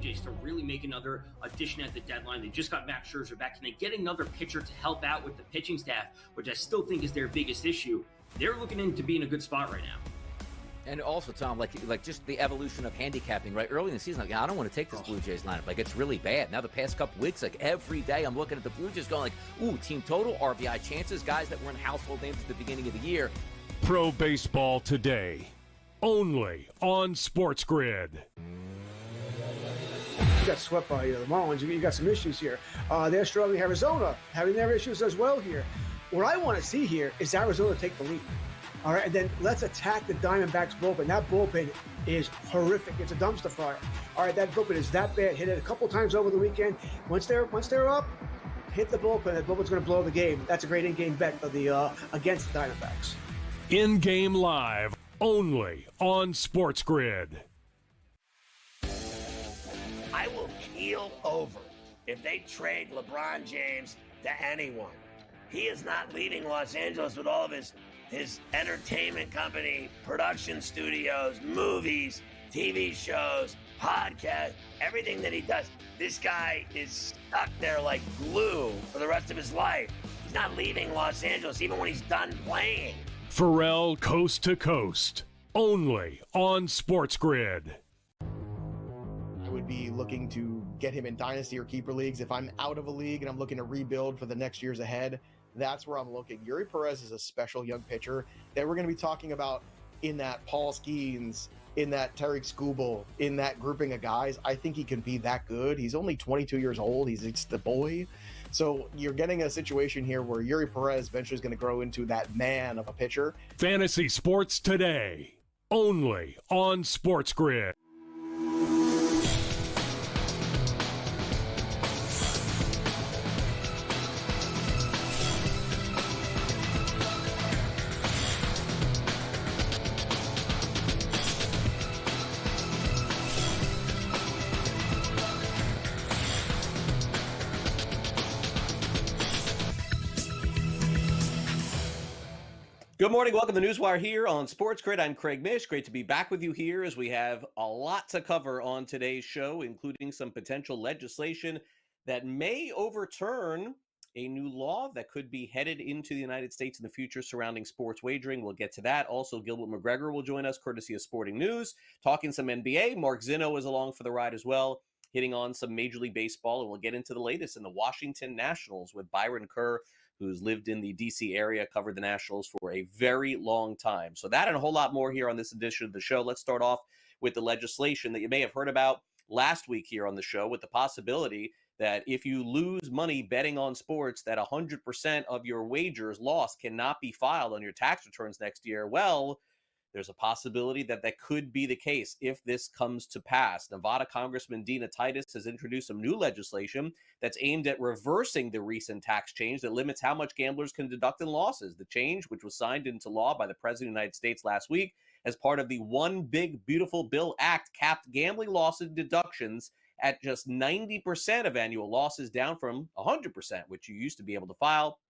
Jays to really make another addition at the deadline. They just got Max Scherzer back. Can they get another pitcher to help out with the pitching staff, which I still think is their biggest issue? They're looking in to be in a good spot right now. And also, Tom, like just the evolution of handicapping, right? Early in the season, I don't want to take this Blue Jays lineup. It's really bad. Now the past couple weeks, every day I'm looking at the Blue Jays going ooh, team total, RBI chances, guys that weren't household names at the beginning of the year. Pro Baseball Today, only on SportsGrid. You got swept by the Marlins. You got some issues here. They're struggling. Arizona having their issues as well here. What I want to see here is Arizona take the lead. All right, and then let's attack the Diamondbacks bullpen. That bullpen is horrific. It's a dumpster fire. All right, that bullpen is that bad. Hit it a couple times over the weekend. Once they're up, hit the bullpen. That bullpen's going to blow the game. That's a great in-game bet for the against the Diamondbacks. In-game live, only on SportsGrid. I will keel over if they trade LeBron James to anyone. He is not leaving Los Angeles with all of his entertainment company, production studios, movies, TV shows, podcasts, everything that he does. This guy is stuck there like glue for the rest of his life. He's not leaving Los Angeles even when he's done playing. Pharrell Coast to Coast, only on SportsGrid. I would be looking to get him in dynasty or keeper leagues. If I'm out of a league and I'm looking to rebuild for the next years ahead, that's where I'm looking. Yuri Perez is a special young pitcher that we're going to be talking about in that Paul Skeens, in that Tariq Skubal, in that grouping of guys. I think he can be that good. He's only 22 years old. He's the boy. So you're getting a situation here where Yuri Perez eventually is going to grow into that man of a pitcher. Fantasy Sports Today, only on SportsGrid. Good morning. Welcome to NewsWire here on SportsGrid. I'm Craig Mish. Great to be back with you here as we have a lot to cover on today's show, including some potential legislation that may overturn a new law that could be headed into the United States in the future surrounding sports wagering. We'll get to that. Also, Gilbert McGregor will join us, courtesy of Sporting News, talking some NBA. Mark Zinno is along for the ride as well, hitting on some Major League Baseball, and we'll get into the latest in the Washington Nationals with Byron Kerr, who's lived in the D.C. area, covered the Nationals for a very long time. So that and a whole lot more here on this edition of the show. Let's start off with the legislation that you may have heard about last week here on the show, with the possibility that if you lose money betting on sports, that 100% of your wagers lost cannot be filed on your tax returns next year. Well, there's a possibility that that could be the case if this comes to pass. Nevada Congressman Dina Titus has introduced some new legislation that's aimed at reversing the recent tax change that limits how much gamblers can deduct in losses. The change, which was signed into law by the President of the United States last week as part of the One Big Beautiful Bill Act, capped gambling losses deductions at just 90% of annual losses, down from 100%, which you used to be able to file.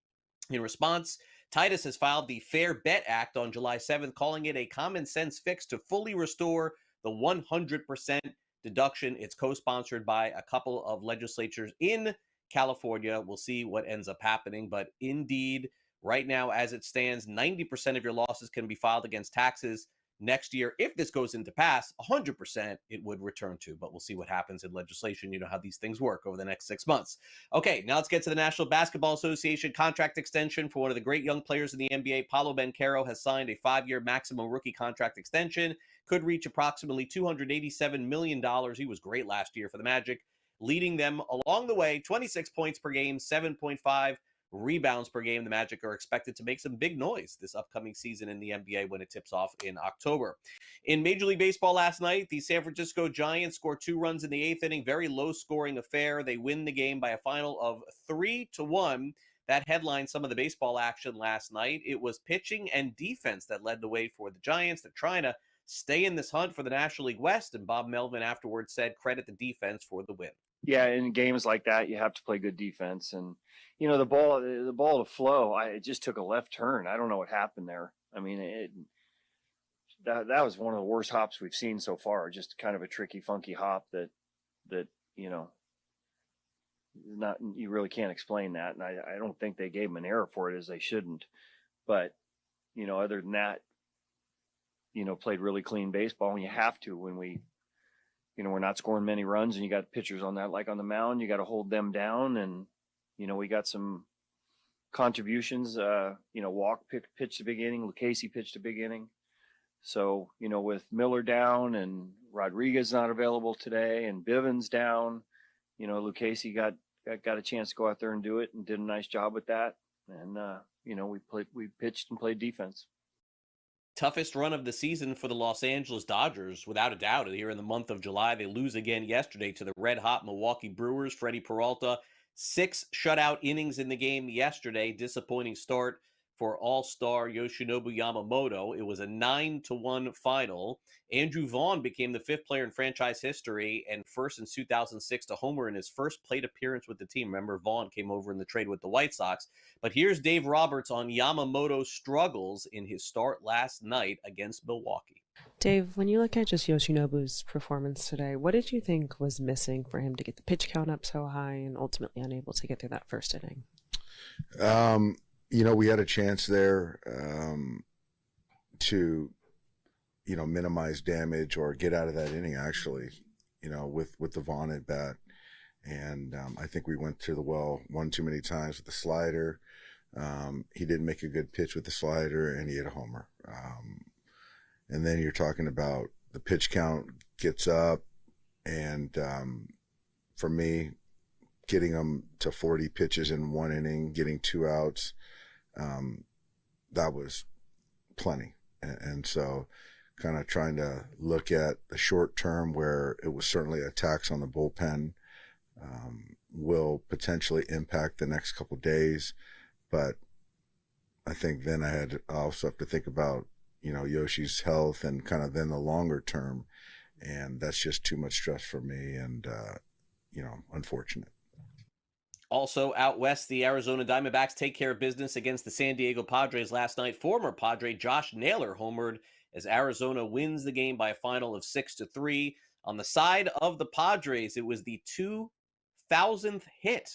In response, Titus has filed the Fair Bet Act on July 7th, calling it a common sense fix to fully restore the 100% deduction. It's co-sponsored by a couple of legislatures in California. We'll see what ends up happening. But indeed, right now, as it stands, 90% of your losses can be filed against taxes. Next year, if this goes into pass, 100% it would return to. But we'll see what happens in legislation. You know how these things work over the next 6 months. Okay, now let's get to the National Basketball Association contract extension for one of the great young players in the NBA. Paolo Banchero has signed a 5-year maximum rookie contract extension. Could reach approximately $287 million. He was great last year for the Magic, leading them along the way. 26 points per game, 7.5 rebounds per game. The Magic are expected to make some big noise this upcoming season in the NBA when it tips off in October. In Major League Baseball last night, the San Francisco Giants scored 2 runs in the 8th inning. Very low-scoring affair. They win the game by a final of 3-1. That headlined some of the baseball action last night. It was pitching and defense that led the way for the Giants. They're trying to stay in this hunt for the National League West, and Bob Melvin afterwards said credit the defense for the win. Yeah, in games like that, you have to play good defense. And, you know, the ball to flow, it just took a left turn. I don't know what happened there. I mean, that was one of the worst hops we've seen so far. Just kind of a tricky, funky hop that that, not, you really can't explain that. And I don't think they gave him an error for it, as they shouldn't. But, other than that, played really clean baseball, and you have to when we're not scoring many runs, and you got pitchers on that, like on the mound, you got to hold them down. And, we got some contributions, Walk pitched the beginning, Lucchesi pitched the beginning. So, with Miller down and Rodriguez not available today and Bivens down, Lucchesi got a chance to go out there and do it and did a nice job with that. And, we pitched and played defense. Toughest run of the season for the Los Angeles Dodgers, without a doubt. Here in the month of July, they lose again yesterday to the red-hot Milwaukee Brewers. Freddie Peralta, 6 shutout innings in the game yesterday. Disappointing start for all-star Yoshinobu Yamamoto. It was a 9-1 final. Andrew Vaughn became the 5th player in franchise history and first in 2006 to homer in his first plate appearance with the team. Remember, Vaughn came over in the trade with the White Sox. But here's Dave Roberts on Yamamoto's struggles in his start last night against Milwaukee. Dave, when you look at just Yoshinobu's performance today, what did you think was missing for him to get the pitch count up so high and ultimately unable to get through that first inning? We had a chance there to, minimize damage or get out of that inning, actually, with the Vaughn at bat. And I think we went to the well one too many times with the slider. He didn't make a good pitch with the slider, and he hit a homer. And then you're talking about the pitch count gets up, and for me, getting them to 40 pitches in one inning, getting 2 outs, that was plenty. And so kind of trying to look at the short term, where it was certainly a tax on the bullpen, will potentially impact the next couple of days. But I think then I also have to think about, Yoshi's health and kind of then the longer term. And that's just too much stress for me and, unfortunate. Also out west, the Arizona Diamondbacks take care of business against the San Diego Padres last night. Former Padre Josh Naylor homered as Arizona wins the game by a final of 6-3. On the side of the Padres, it was the 2,000th hit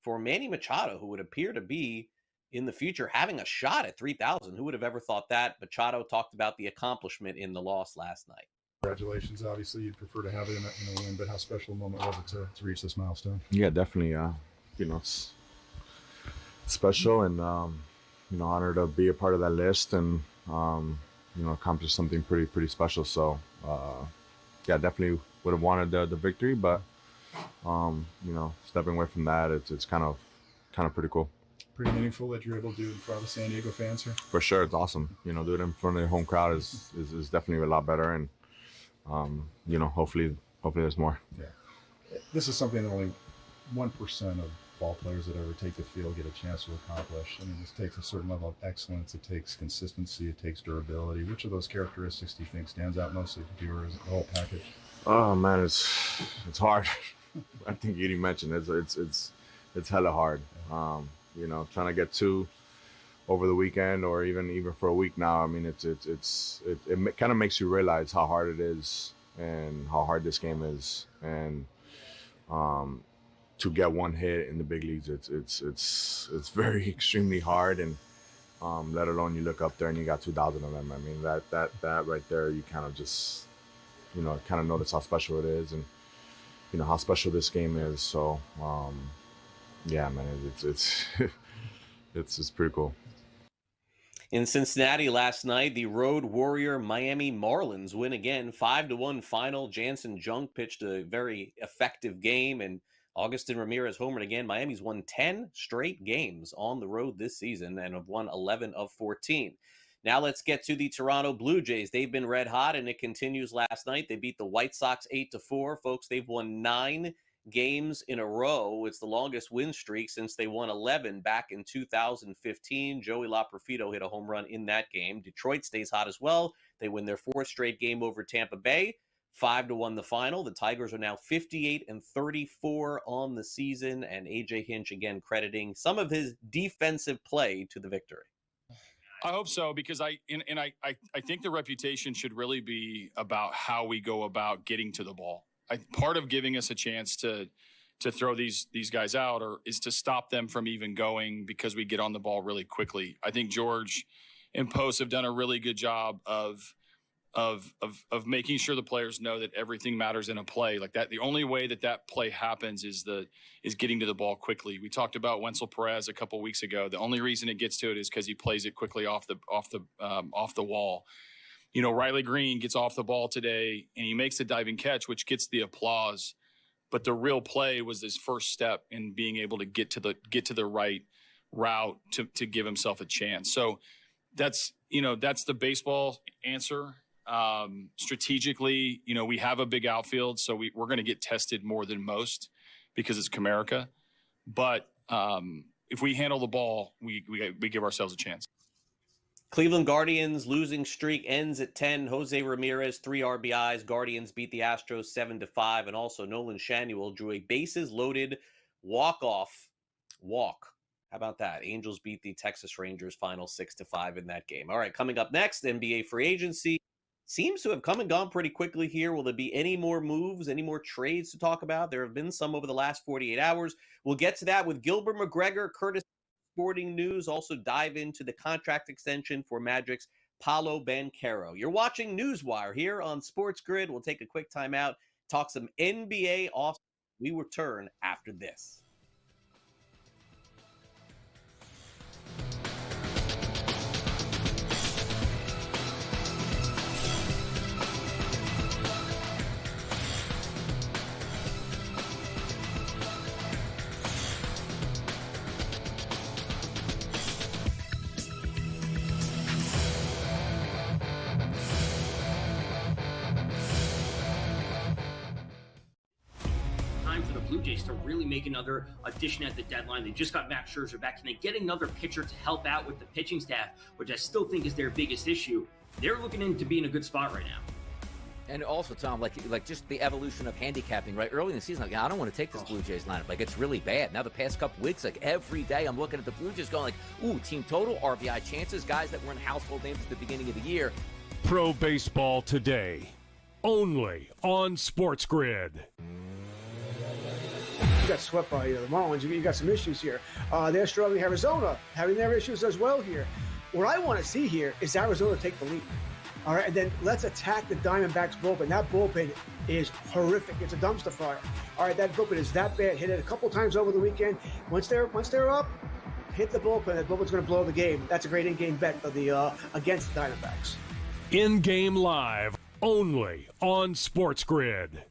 for Manny Machado, who would appear to be in the future having a shot at 3,000. Who would have ever thought that? Machado talked about the accomplishment in the loss last night. Congratulations. Obviously, you'd prefer to have it in a win, but how special a moment was it to reach this milestone? Yeah, definitely. It's special and, honored to be a part of that list and, accomplish something pretty special. So, definitely would have wanted the victory, but, stepping away from that, it's kind of pretty cool. Pretty meaningful that you're able to do it in front of the San Diego fans here. For sure. It's awesome. Do it in front of the home crowd is definitely a lot better. And, hopefully there's more. Yeah. This is something that only 1% of ball players that ever take the field get a chance to accomplish. I mean, this takes a certain level of excellence. It takes consistency. It takes durability. Which of those characteristics do you think stands out mostly to you, or is it the whole package? Oh man, it's hard. I think you mentioned it's hella hard. Trying to get 2 over the weekend or even for a week now. I mean, it kind of makes you realize how hard it is and how hard this game is. And to get 1 hit in the big leagues, it's very extremely hard. And let alone you look up there and you got 2,000 of them. I mean, that right there, you kind of just kind of notice how special it is and how special this game is. So yeah, man, it's pretty cool. In Cincinnati last night, the road warrior Miami Marlins win again, 5-1 final. Jansen Junk pitched a very effective game, and Augustin Ramirez homered again. Miami's won 10 straight games on the road this season and have won 11 of 14. Now let's get to the Toronto Blue Jays. They've been red hot, and it continues last night. They beat the White Sox 8-4. Folks, they've won 9 games in a row. It's the longest win streak since they won 11 back in 2015. Joey Loperfido hit a home run in that game. Detroit stays hot as well. They win their 4th straight game over Tampa Bay, 5-1 the final. The Tigers are now 58-34 on the season, and AJ Hinch again crediting some of his defensive play to the victory. I hope so, because I think the reputation should really be about how we go about getting to the ball. part of giving us a chance to throw these guys out is to stop them from even going because we get on the ball really quickly. I think George and Post have done a really good job of making sure the players know that everything matters in a play like that. The only way that play happens is getting to the ball quickly. We talked about Wenzel Perez a couple weeks ago. The only reason it gets to it is because he plays it quickly off the wall. You know, Riley Green gets off the ball today and he makes the diving catch, which gets the applause. But the real play was his first step in being able to get to the right route to give himself a chance. So that's the baseball answer. Strategically, we have a big outfield, so we're going to get tested more than most because it's Comerica. But if we handle the ball, we give ourselves a chance. Cleveland Guardians losing streak ends at 10. Jose Ramirez, 3 RBIs. Guardians beat the Astros 7-5. And also Nolan Shanuel drew a bases-loaded walk. How about that? Angels beat the Texas Rangers final 6-5 in that game. All right, coming up next, NBA free agency seems to have come and gone pretty quickly here. Will there be any more moves, any more trades to talk about? There have been some over the last 48 hours. We'll get to that with Gilbert McGregor, Curtis Sporting News. Also dive into the contract extension for Magic's Paolo Banchero. You're watching NewsWire here on SportsGrid. We'll take a quick time out, talk some NBA off. We return after this. Blue Jays to really make another addition at the deadline. They just got Max Scherzer back. Can they get another pitcher to help out with the pitching staff, which I still think is their biggest issue? They're looking to be in a good spot right now. And also, Tom, like just the evolution of handicapping, right? Early in the season, I don't want to take this Blue Jays lineup. Like, it's really bad. Now, the past couple weeks, every day I'm looking at the Blue Jays going ooh, team total, RBI chances, guys that were in household names at the beginning of the year. Pro Baseball Today, only on SportsGrid. Got swept by the Marlins. You got some issues here. They're struggling. Arizona having their issues as well here. What I want to see here is Arizona take the lead. All right, and then let's attack the Diamondbacks bullpen. That bullpen is horrific. It's a dumpster fire. All right, that bullpen is that bad. Hit it a couple times over the weekend. Once they're up, hit the bullpen. That bullpen's going to blow the game. That's a great in-game bet for the against the Diamondbacks. In-game live, only on SportsGrid.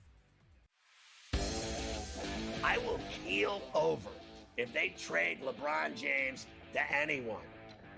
I will keel over if they trade LeBron James to anyone.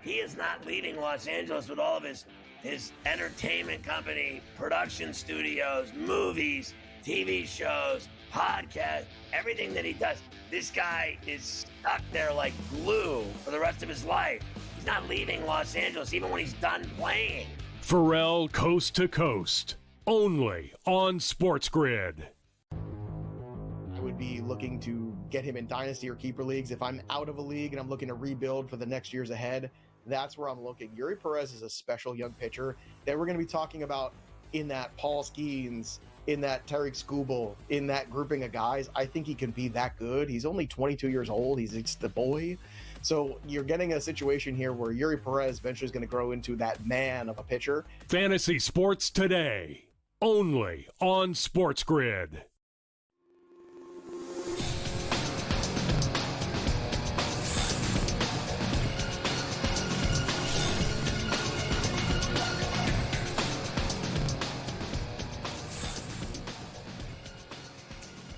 He is not leaving Los Angeles with all of his entertainment company, production studios, movies, TV shows, podcasts, everything that he does. This guy is stuck there like glue for the rest of his life. He's not leaving Los Angeles even when he's done playing. Pharrell Coast to Coast, only on SportsGrid. I would be looking to get him in dynasty or keeper leagues. If I'm out of a league and I'm looking to rebuild for the next years ahead, that's where I'm looking. Yuri Perez is a special young pitcher that we're going to be talking about in that Paul Skeens, in that Tariq Skubal, in that grouping of guys. I think he can be that good. He's only 22 years old. He's the boy. So you're getting a situation here where Yuri Perez eventually is going to grow into that man of a pitcher. Fantasy Sports Today, only on SportsGrid.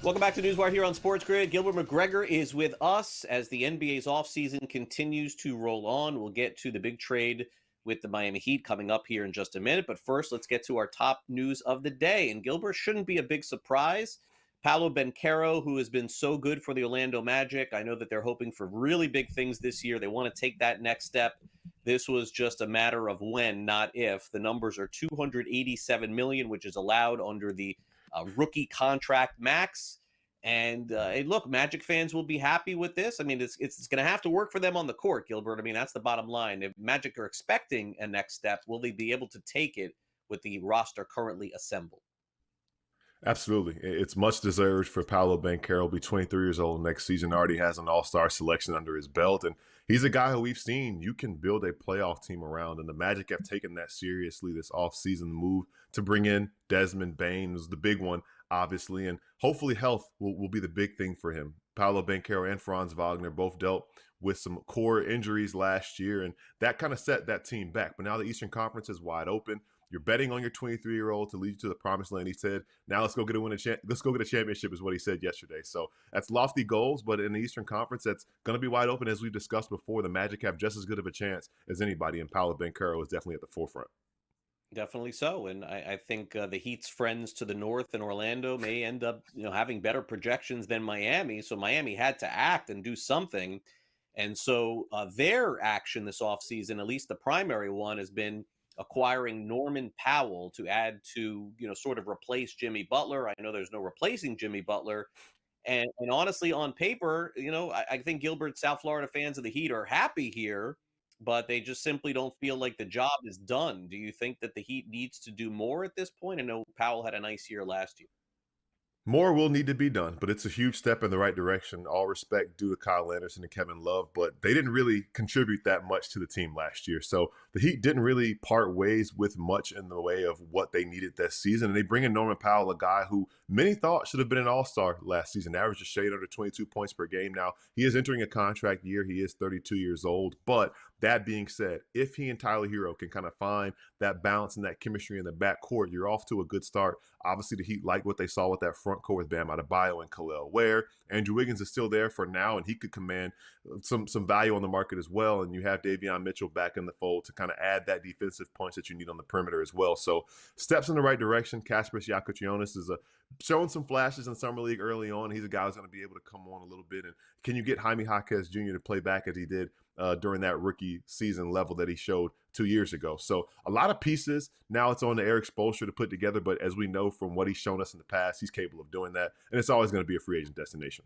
Welcome back to NewsWire here on SportsGrid. Gilbert McGregor is with us as the NBA's offseason continues to roll on. We'll get to the big trade with the Miami Heat coming up here in just a minute. But first, let's get to our top news of the day. And Gilbert, shouldn't be a big surprise. Paolo Banchero, who has been so good for the Orlando Magic. I know that they're hoping for really big things this year. They want to take that next step. This was just a matter of when, not if. The numbers are $287 million, which is allowed under the rookie contract max. And look, Magic fans will be happy with this. I mean, it's going to have to work for them on the court, Gilbert. I mean, that's the bottom line. If Magic are expecting a next step, will they be able to take it with the roster currently assembled? Absolutely. It's much deserved for Paolo Banchero. He'll be 23 years old next season, already has an all-star selection under his belt. And he's a guy who we've seen you can build a playoff team around. And the Magic have taken that seriously this offseason. Move to bring in Desmond Bane was the big one, obviously. And hopefully health will be the big thing for him. Paolo Banchero and Franz Wagner both dealt with some core injuries last year, and that kind of set that team back. But now the Eastern Conference is wide open. You're betting on your 23-year-old to lead you to the promised land. He said, "Now let's go get a championship," is what he said yesterday. So that's lofty goals, but in the Eastern Conference, that's going to be wide open. As we've discussed before, the Magic have just as good of a chance as anybody, and Paolo Banchero is definitely at the forefront. Definitely so, and I think the Heat's friends to the north in Orlando may end up, having better projections than Miami. So Miami had to act and do something, and so their action this offseason, at least the primary one, has been acquiring Norman Powell to add to, sort of replace Jimmy Butler. I know there's no replacing Jimmy Butler, and honestly, on paper, I think Gilbert, South Florida fans of the Heat are happy here, but they just simply don't feel like the job is done. Do you think that the Heat needs to do more at this point? I know Powell had a nice year last year. More will need to be done, but it's a huge step in the right direction. All respect due to Kyle Anderson and Kevin Love, but they didn't really contribute that much to the team last year. So the Heat didn't really part ways with much in the way of what they needed this season. And they bring in Norman Powell, a guy who many thought should have been an all-star last season, averaged a shade under 22 points per game. Now, he is entering a contract year. He is 32 years old. But that being said, if he and Tyler Hero can kind of find that balance and that chemistry in the backcourt, you're off to a good start. Obviously, the Heat like what they saw with that front court with Bam Adebayo and Khalil Ware. Andrew Wiggins is still there for now, and he could command some value on the market as well. And you have Davion Mitchell back in the fold to kind of add that defensive punch that you need on the perimeter as well. So steps in the right direction. Kasparas Yakutionis is showing some flashes in Summer League early on. He's a guy who's going to be able to come on a little bit. And can you get Jaime Jaquez Jr. to play back as he did during that rookie season level that he showed 2 years ago? So a lot of pieces. Now it's on to Eric Spoelstra to put together, but as we know from what he's shown us in the past, he's capable of doing that, and it's always going to be a free agent destination.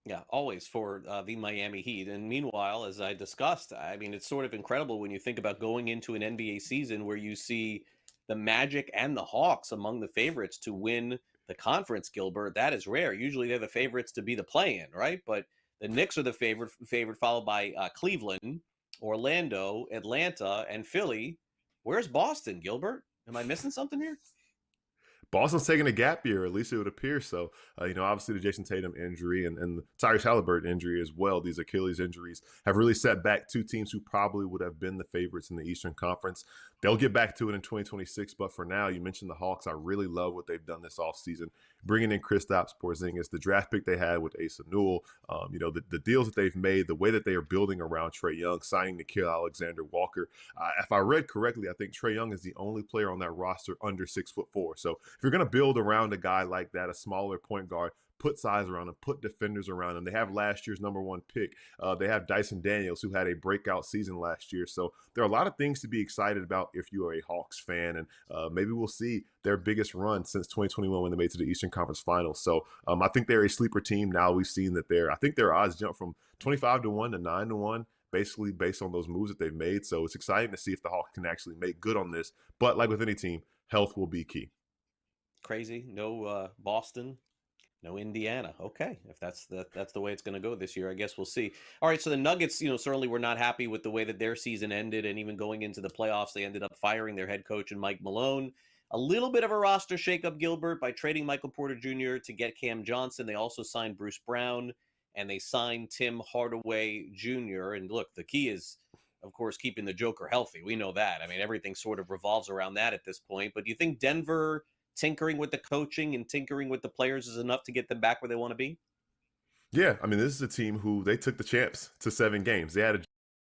Yeah, always for the Miami Heat. And meanwhile, as I discussed, I mean, it's sort of incredible when you think about going into an NBA season where you see the Magic and the Hawks among the favorites to win the conference, Gilbert. That is rare. Usually they're the favorites to be the play-in, right? But the Knicks are the favorite followed by Cleveland, Orlando, Atlanta, and Philly. Where's Boston, Gilbert? Am I missing something here? Boston's taking a gap year, at least it would appear so. Obviously the Jason Tatum injury and the Tyrese Halliburton injury as well. These Achilles injuries have really set back two teams who probably would have been the favorites in the Eastern Conference. They'll get back to it in 2026, but for now, you mentioned the Hawks. I really love what they've done this offseason, bringing in Kristaps Porzingis, the draft pick they had with Asa Newell, the deals that they've made, the way that they are building around Trae Young, signing Nickeil Alexander-Walker. If I read correctly, I think Trae Young is the only player on that roster under 6'4". So if you're going to build around a guy like that, a smaller point guard, put size around him, put defenders around him. They have last year's #1 pick. They have Dyson Daniels, who had a breakout season last year. So there are a lot of things to be excited about if you are a Hawks fan. And maybe we'll see their biggest run since 2021 when they made to the Eastern Conference Finals. So I think they're a sleeper team. Now we've seen that I think their odds jump from 25-1 to 9-1. Basically based on those moves that they've made. So it's exciting to see if the Hawks can actually make good on this. But like with any team, health will be key. Crazy. No Boston, no Indiana. Okay, if that's the way it's going to go this year, I guess we'll see. All right, so the Nuggets, certainly were not happy with the way that their season ended, and even going into the playoffs, they ended up firing their head coach and Mike Malone. A little bit of a roster shakeup, Gilbert, by trading Michael Porter Jr. to get Cam Johnson. They also signed Bruce Brown, and they signed Tim Hardaway Jr. And look, the key is, of course, keeping the Joker healthy. We know that. I mean, everything sort of revolves around that at this point. But do you think Denver tinkering with the coaching and tinkering with the players is enough to get them back where they want to be? Yeah, I mean, this is a team who they took the champs to 7 games. They had a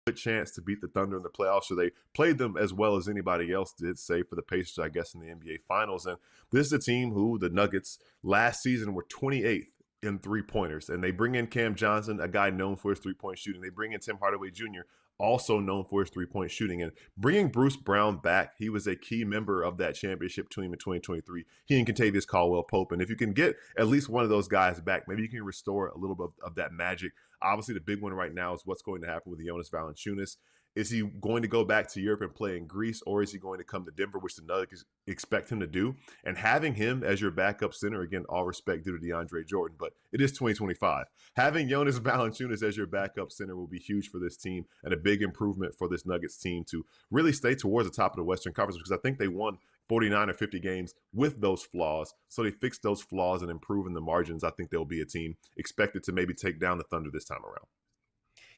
good chance to beat the Thunder in the playoffs, so they played them as well as anybody else did, save for the Pacers, I guess, in the NBA Finals. And this is a team who, the Nuggets, last season were 28th in three-pointers. And they bring in Cam Johnson, a guy known for his three-point shooting. They bring in Tim Hardaway Jr., also known for his three-point shooting. And bringing Bruce Brown back, he was a key member of that championship team in 2023. He and Kentavious Caldwell-Pope. And if you can get at least one of those guys back, maybe you can restore a little bit of that magic. Obviously, the big one right now is what's going to happen with Jonas Valanciunas. Is he going to go back to Europe and play in Greece, or is he going to come to Denver, which the Nuggets expect him to do? And having him as your backup center, again, all respect due to DeAndre Jordan, but it is 2025. Having Jonas Valanciunas as your backup center will be huge for this team and a big improvement for this Nuggets team to really stay towards the top of the Western Conference, because I think they won 49 or 50 games with those flaws. So they fix those flaws and improve in the margins. I think they'll be a team expected to maybe take down the Thunder this time around.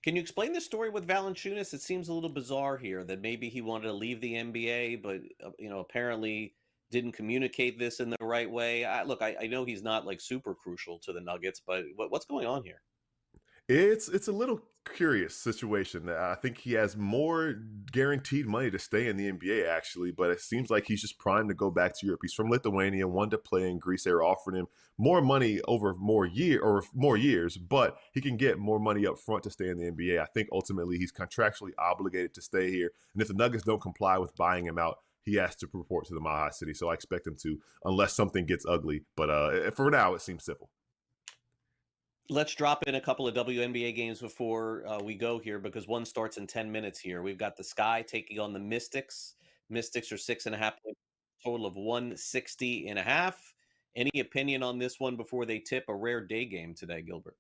Can you explain the story with Valanciunas? It seems a little bizarre here that maybe he wanted to leave the NBA, but apparently didn't communicate this in the right way. I know he's not like super crucial to the Nuggets, but what's going on here? It's a little curious situation. I think he has more guaranteed money to stay in the NBA, actually, but it seems like he's just primed to go back to Europe. He's from Lithuania, wanted to play in Greece. They were offering him more money over more years, but he can get more money up front to stay in the NBA. I think ultimately he's contractually obligated to stay here, and if the Nuggets don't comply with buying him out, he has to report to the Mile High City. So I expect him to, unless something gets ugly. But for now, it seems simple. Let's drop in a couple of WNBA games before we go here, because one starts in 10 minutes here. We've got the Sky taking on the Mystics. Mystics are 6.5 points, total of 160.5. Any opinion on this one before they tip? A rare day game today, Gilbert.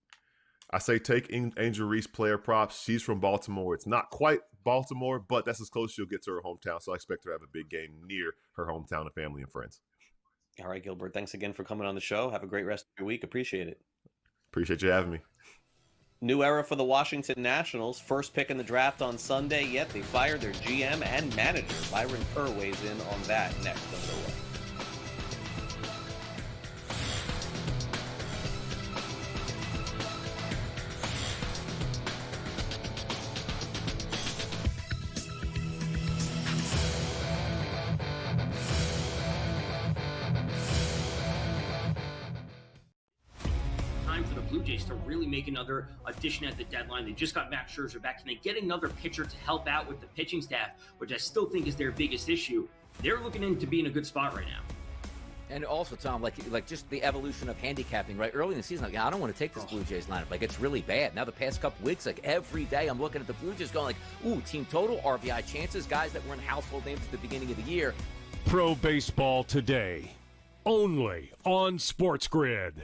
I say take Angel Reese player props. She's from Baltimore. It's not quite Baltimore, but that's as close as she'll get to her hometown. So I expect her to have a big game near her hometown and family and friends. All right, Gilbert, thanks again for coming on the show. Have a great rest of your week. Appreciate it. Appreciate you having me. New era for the Washington Nationals. First pick in the draft on Sunday, yet they fired their GM and manager. Byron Kerr weighs in on that next. Don't go away. Blue Jays to really make another addition at the deadline. They just got Max Scherzer back. Can they get another pitcher to help out with the pitching staff, which I still think is their biggest issue? They're looking to be in a good spot right now. And also, Tom, like just the evolution of handicapping, right? Early in the season, I don't want to take this Blue Jays lineup. Like, it's really bad. Now, the past couple weeks, like every day, I'm looking at the Blue Jays going ooh, team total, RBI chances, guys that weren't household names at the beginning of the year. Pro Baseball Today, only on SportsGrid.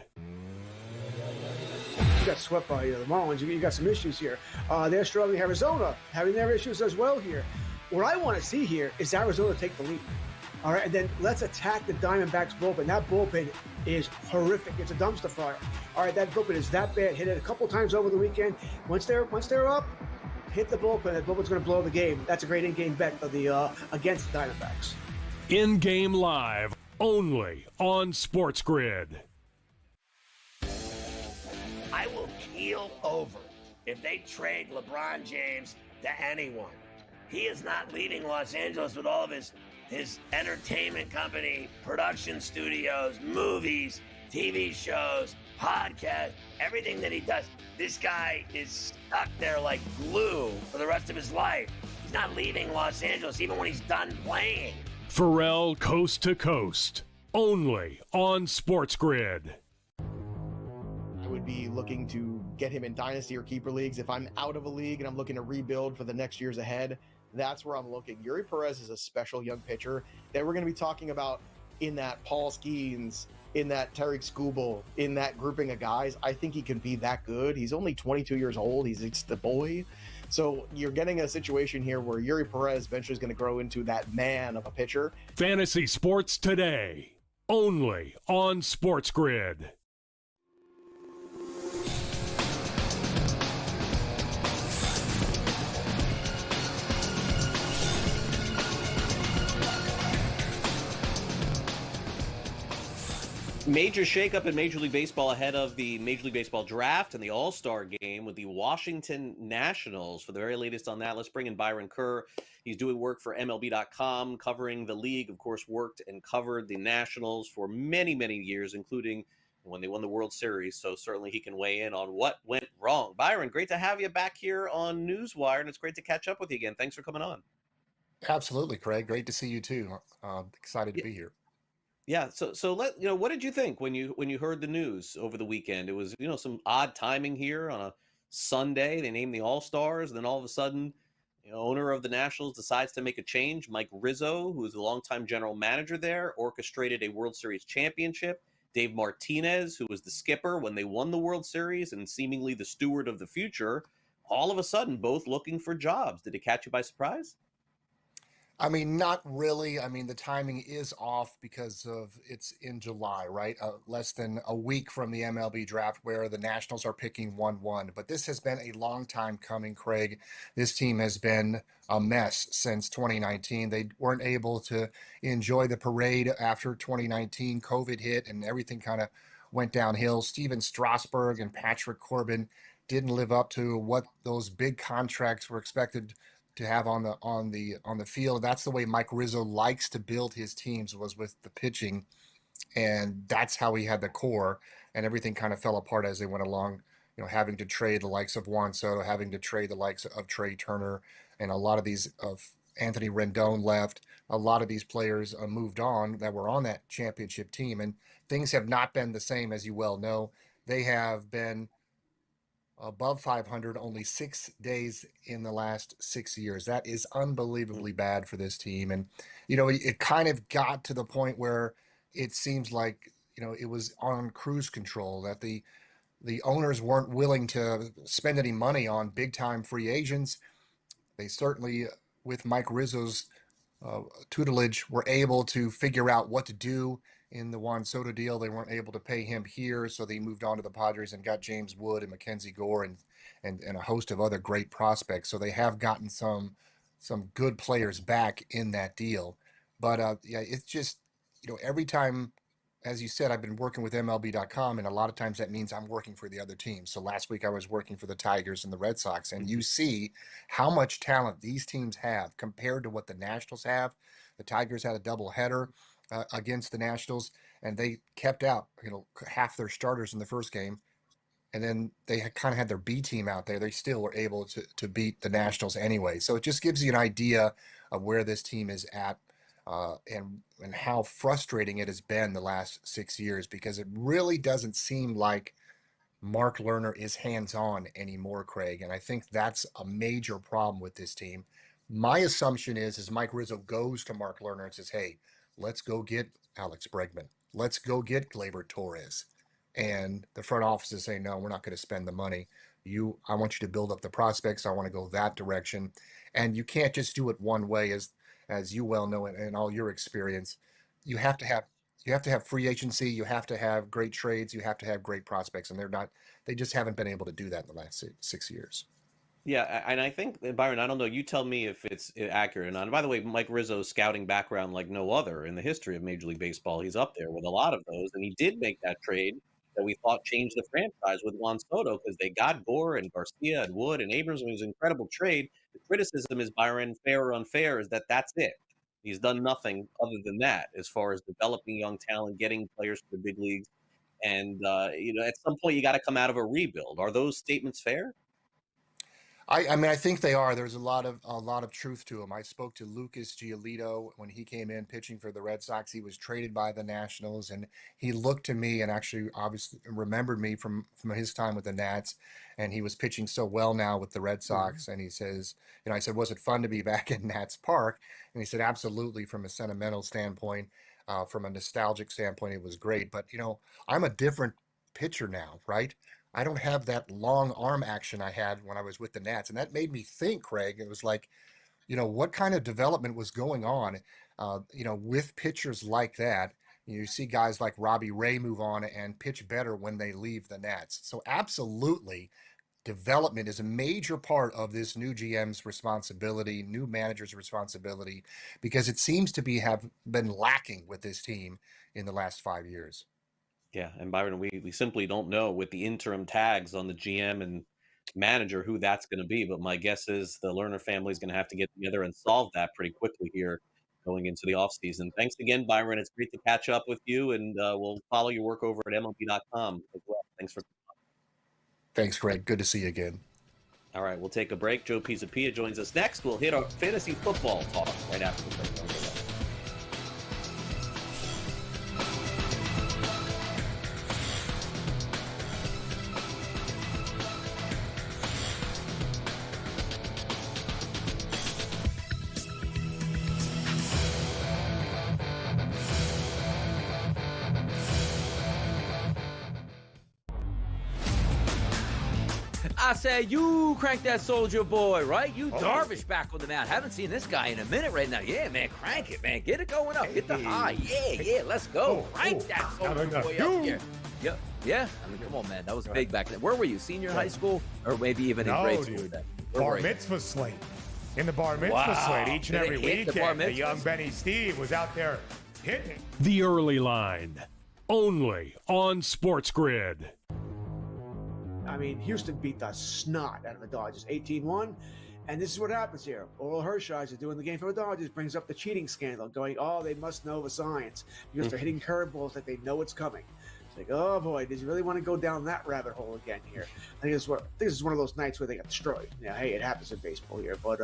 You got swept by the Marlins. You got some issues here. They're struggling. Arizona having their issues as well here. What I want to see here is Arizona take the lead. All right, and then let's attack the Diamondbacks bullpen. That bullpen is horrific. It's a dumpster fire. All right, that bullpen is that bad. Hit it a couple times over the weekend. Once they're up, hit the bullpen. That bullpen's going to blow the game. That's a great in-game bet for the against the Diamondbacks. In-game live, only on SportsGrid. I will keel over if they trade LeBron James to anyone. He is not leaving Los Angeles with all of his entertainment company, production studios, movies, TV shows, podcasts, everything that he does. This guy is stuck there like glue for the rest of his life. He's not leaving Los Angeles even when he's done playing. Pharrell Coast to Coast, only on SportsGrid. I would be looking to get him in dynasty or keeper leagues. If I'm out of a league and I'm looking to rebuild for the next years ahead, that's where I'm looking. Yuri Perez is a special young pitcher that we're going to be talking about in that Paul Skeens, in that Tariq Skubal, in that grouping of guys. I think he can be that good. He's only 22 years old. He's the boy. So you're getting a situation here where Yuri Perez eventually is going to grow into that man of a pitcher. Fantasy Sports Today, only on SportsGrid. Major shakeup in Major League Baseball ahead of the Major League Baseball draft and the All-Star game with the Washington Nationals. For the very latest on that, let's bring in Byron Kerr. He's doing work for MLB.com, covering the league. Of course, worked and covered the Nationals for many, many years, including when they won the World Series. So certainly he can weigh in on what went wrong. Byron, great to have you back here on NewsWire, and it's great to catch up with you again. Thanks for coming on. Absolutely, Craig. Great to see you too. Excited to be here. Yeah. So what did you think when you heard the news over the weekend? It was, some odd timing here on a Sunday. They named the All-Stars, and then all of a sudden owner of the Nationals decides to make a change. Mike Rizzo, who is a longtime general manager there, orchestrated a World Series championship. Dave Martinez, who was the skipper when they won the World Series and seemingly the steward of the future, all of a sudden both looking for jobs. Did it catch you by surprise? I mean, not really. I mean, the timing is off because of it's in July, right? Less than a week from the MLB draft where the Nationals are picking 1-1. But this has been a long time coming, Craig. This team has been a mess since 2019. They weren't able to enjoy the parade after 2019. COVID hit and everything kind of went downhill. Steven Strasburg and Patrick Corbin didn't live up to what those big contracts were expected to have on the field. That's the way Mike Rizzo likes to build his teams, was with the pitching, and that's how he had the core, and everything kind of fell apart as they went along, having to trade the likes of Juan Soto, having to trade the likes of Trey Turner, and a lot of these of Anthony Rendon left. A lot of these players moved on that were on that championship team, and things have not been the same, as you well know. They have been above 500 only 6 days in the last 6 years. That is unbelievably bad for this team. And, it kind of got to the point where it seems like, it was on cruise control, that the owners weren't willing to spend any money on big time free agents. They certainly, with Mike Rizzo's tutelage, were able to figure out what to do. In the Juan Soto deal, they weren't able to pay him here, so they moved on to the Padres and got James Wood and Mackenzie Gore and a host of other great prospects. So they have gotten some good players back in that deal. But it's just, every time, as you said, I've been working with MLB.com, and a lot of times that means I'm working for the other team. So last week I was working for the Tigers and the Red Sox, and you see how much talent these teams have compared to what the Nationals have. The Tigers had a doubleheader against the Nationals, and they kept out, half their starters in the first game, and then they kind of had their B team out there. They still were able to beat the Nationals anyway. So it just gives you an idea of where this team is at, and how frustrating it has been the last 6 years, because it really doesn't seem like Mark Lerner is hands-on anymore, Craig. And I think that's a major problem with this team. My assumption is Mike Rizzo goes to Mark Lerner and says, hey, let's go get Alex Bregman. Let's go get Gleyber Torres. And the front office is saying, no, we're not going to spend the money. I want you to build up the prospects. I want to go that direction. And you can't just do it one way, as you well know in all your experience. You have to have free agency. You have to have great trades. You have to have great prospects. And they just haven't been able to do that in the last 6 years. Yeah, and I think, Byron, I don't know, you tell me if it's accurate or not. And by the way, Mike Rizzo's scouting background like no other in the history of Major League Baseball. He's up there with a lot of those, and he did make that trade that we thought changed the franchise with Juan Soto, because they got Gore and Garcia and Wood and Abrams. It was an incredible trade. The criticism is, Byron, fair or unfair, is that's it. He's done nothing other than that as far as developing young talent, getting players to the big leagues. And, at some point you got to come out of a rebuild. Are those statements fair? I mean, I think they are. There's a lot of truth to them. I spoke to Lucas Giolito when he came in pitching for the Red Sox. He was traded by the Nationals, and he looked to me and actually obviously remembered me from his time with the Nats, and he was pitching so well now with the Red Sox. And he says, I said, was it fun to be back in Nats Park? And he said, absolutely, from a sentimental standpoint, from a nostalgic standpoint, it was great. But, I'm a different pitcher now, right? I don't have that long arm action I had when I was with the Nats. And that made me think, Craig. It was like, what kind of development was going on, with pitchers like that. You see guys like Robbie Ray move on and pitch better when they leave the Nats. So absolutely, development is a major part of this new GM's responsibility, new manager's responsibility, because it seems to have been lacking with this team in the last 5 years. Yeah, and Byron, we simply don't know with the interim tags on the GM and manager who that's going to be. But my guess is the Lerner family is going to have to get together and solve that pretty quickly here going into the offseason. Thanks again, Byron. It's great to catch up with you, and we'll follow your work over at MLB.com as well. Thanks for coming. Thanks, Greg. Good to see you again. All right, we'll take a break. Joe Pisapia joins us next. We'll hit our fantasy football talk right after the break. I say, you crank that Soldier Boy, right? You Darvish back on the mound. Haven't seen this guy in a minute right now. Yeah, man, crank it, man. Get it going up. Get the high. Yeah, let's go. Crank that Soldier Boy up here. Yeah. I mean, come on, man. That was big back then. Where were you? Senior high school? Or maybe even in grade school? Dude. Bar mitzvah slate. In the bar mitzvah slate each and every weekend. The young Benny Steve was out there hitting it. The Early Line, only on SportsGrid. I mean, Houston beat the snot out of the Dodgers, 18-1. And this is what happens here. Oral Hershiser doing the game for the Dodgers brings up the cheating scandal, going, they must know the science because they're hitting curveballs that they know it's coming. It's like, oh boy, does he really want to go down that rabbit hole again here? I think this is one of those nights where they got destroyed. Yeah, hey, it happens in baseball here. But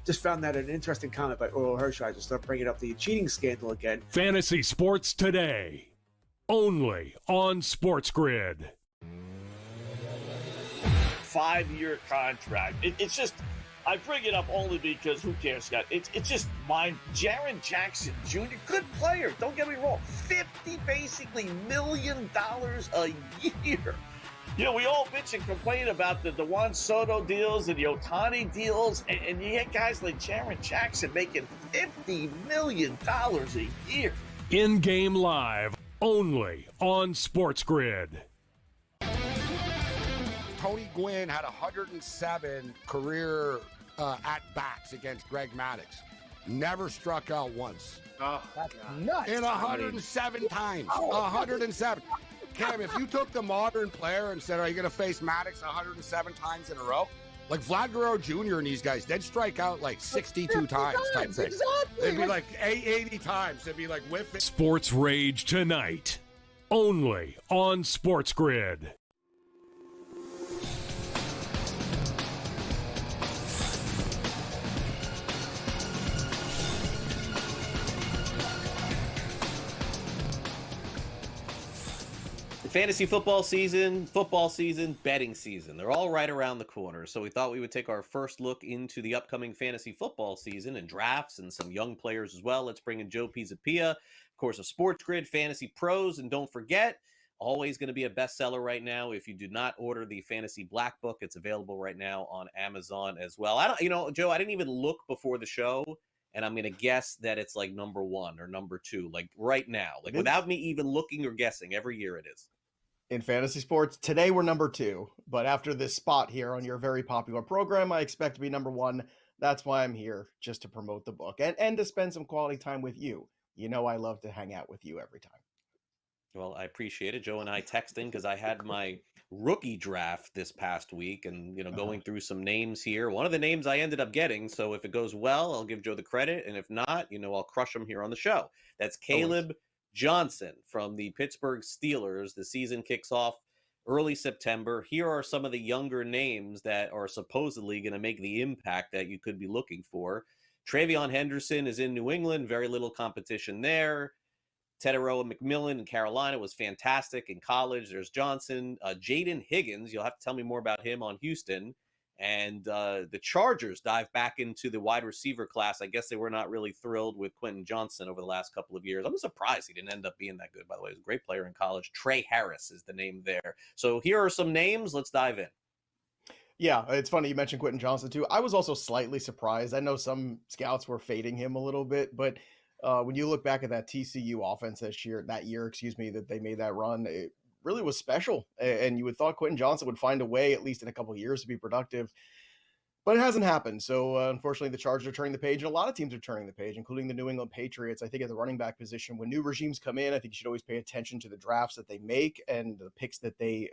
just found that an interesting comment by Oral Hershiser. Start bringing up the cheating scandal again. Fantasy Sports Today, only on SportsGrid. 5-year contract. It's just, I bring it up only because who cares, Scott? It's just mine. Jaren Jackson Jr., good player. Don't get me wrong. $50 million a year. You know, we all bitch and complain about the Juan Soto deals and the Ohtani deals, and you get guys like Jaren Jackson making $50 million a year. In-game live, only on SportsGrid. Tony Gwynn had 107 career at-bats against Greg Maddux. Never struck out once. Oh, that's nuts. In 107 times. 107. Cam, if you took the modern player and said, are you going to face Maddux 107 times in a row? Like Vlad Guerrero Jr. and these guys, they'd strike out like 62 times type thing. Exactly. They'd be like 80 times. They'd be like whiffing. Sports Rage tonight, only on SportsGrid. Fantasy football season, betting season. They're all right around the corner. So we thought we would take our first look into the upcoming fantasy football season and drafts and some young players as well. Let's bring in Joe Pisapia, of course, of SportsGrid, Fantasy Pros. And don't forget, always going to be a bestseller right now. If you do not order the Fantasy Black Book, it's available right now on Amazon as well. Joe, I didn't even look before the show. And I'm going to guess that it's like number 1 or number 2, like right now, like without me even looking or guessing. Every year it is. In fantasy sports, today we're number 2, but after this spot here on your very popular program, I expect to be number 1. That's why I'm here, just to promote the book and to spend some quality time with you. You know I love to hang out with you every time. Well, I appreciate it. Joe and I texting because I had my rookie draft this past week and, going through some names here. One of the names I ended up getting, so if it goes well, I'll give Joe the credit, and if not, I'll crush him here on the show. That's Caleb Johnson from the Pittsburgh Steelers. The season kicks off early September. Here are some of the younger names that are supposedly going to make the impact that you could be looking for. Travion Henderson is in New England. Very little competition there. Teteroa McMillan in Carolina was fantastic in college. There's Johnson. Jaden Higgins, you'll have to tell me more about him on Houston. And the Chargers dive back into the wide receiver class. I guess they were not really thrilled with Quentin Johnson over the last couple of years. I'm surprised he didn't end up being that good, by the way. He was a great player in college. Trey Harris is the name there. So here are some names. Let's dive in. Yeah, it's funny you mentioned Quentin Johnson, too. I was also slightly surprised. I know some scouts were fading him a little bit, but when you look back at that TCU offense that year, that they made that run, it really was special. And you would thought Quentin Johnson would find a way, at least in a couple of years, to be productive. But it hasn't happened. So, unfortunately, the Chargers are turning the page, and a lot of teams are turning the page, including the New England Patriots. I think at the running back position, when new regimes come in, I think you should always pay attention to the drafts that they make and the picks that they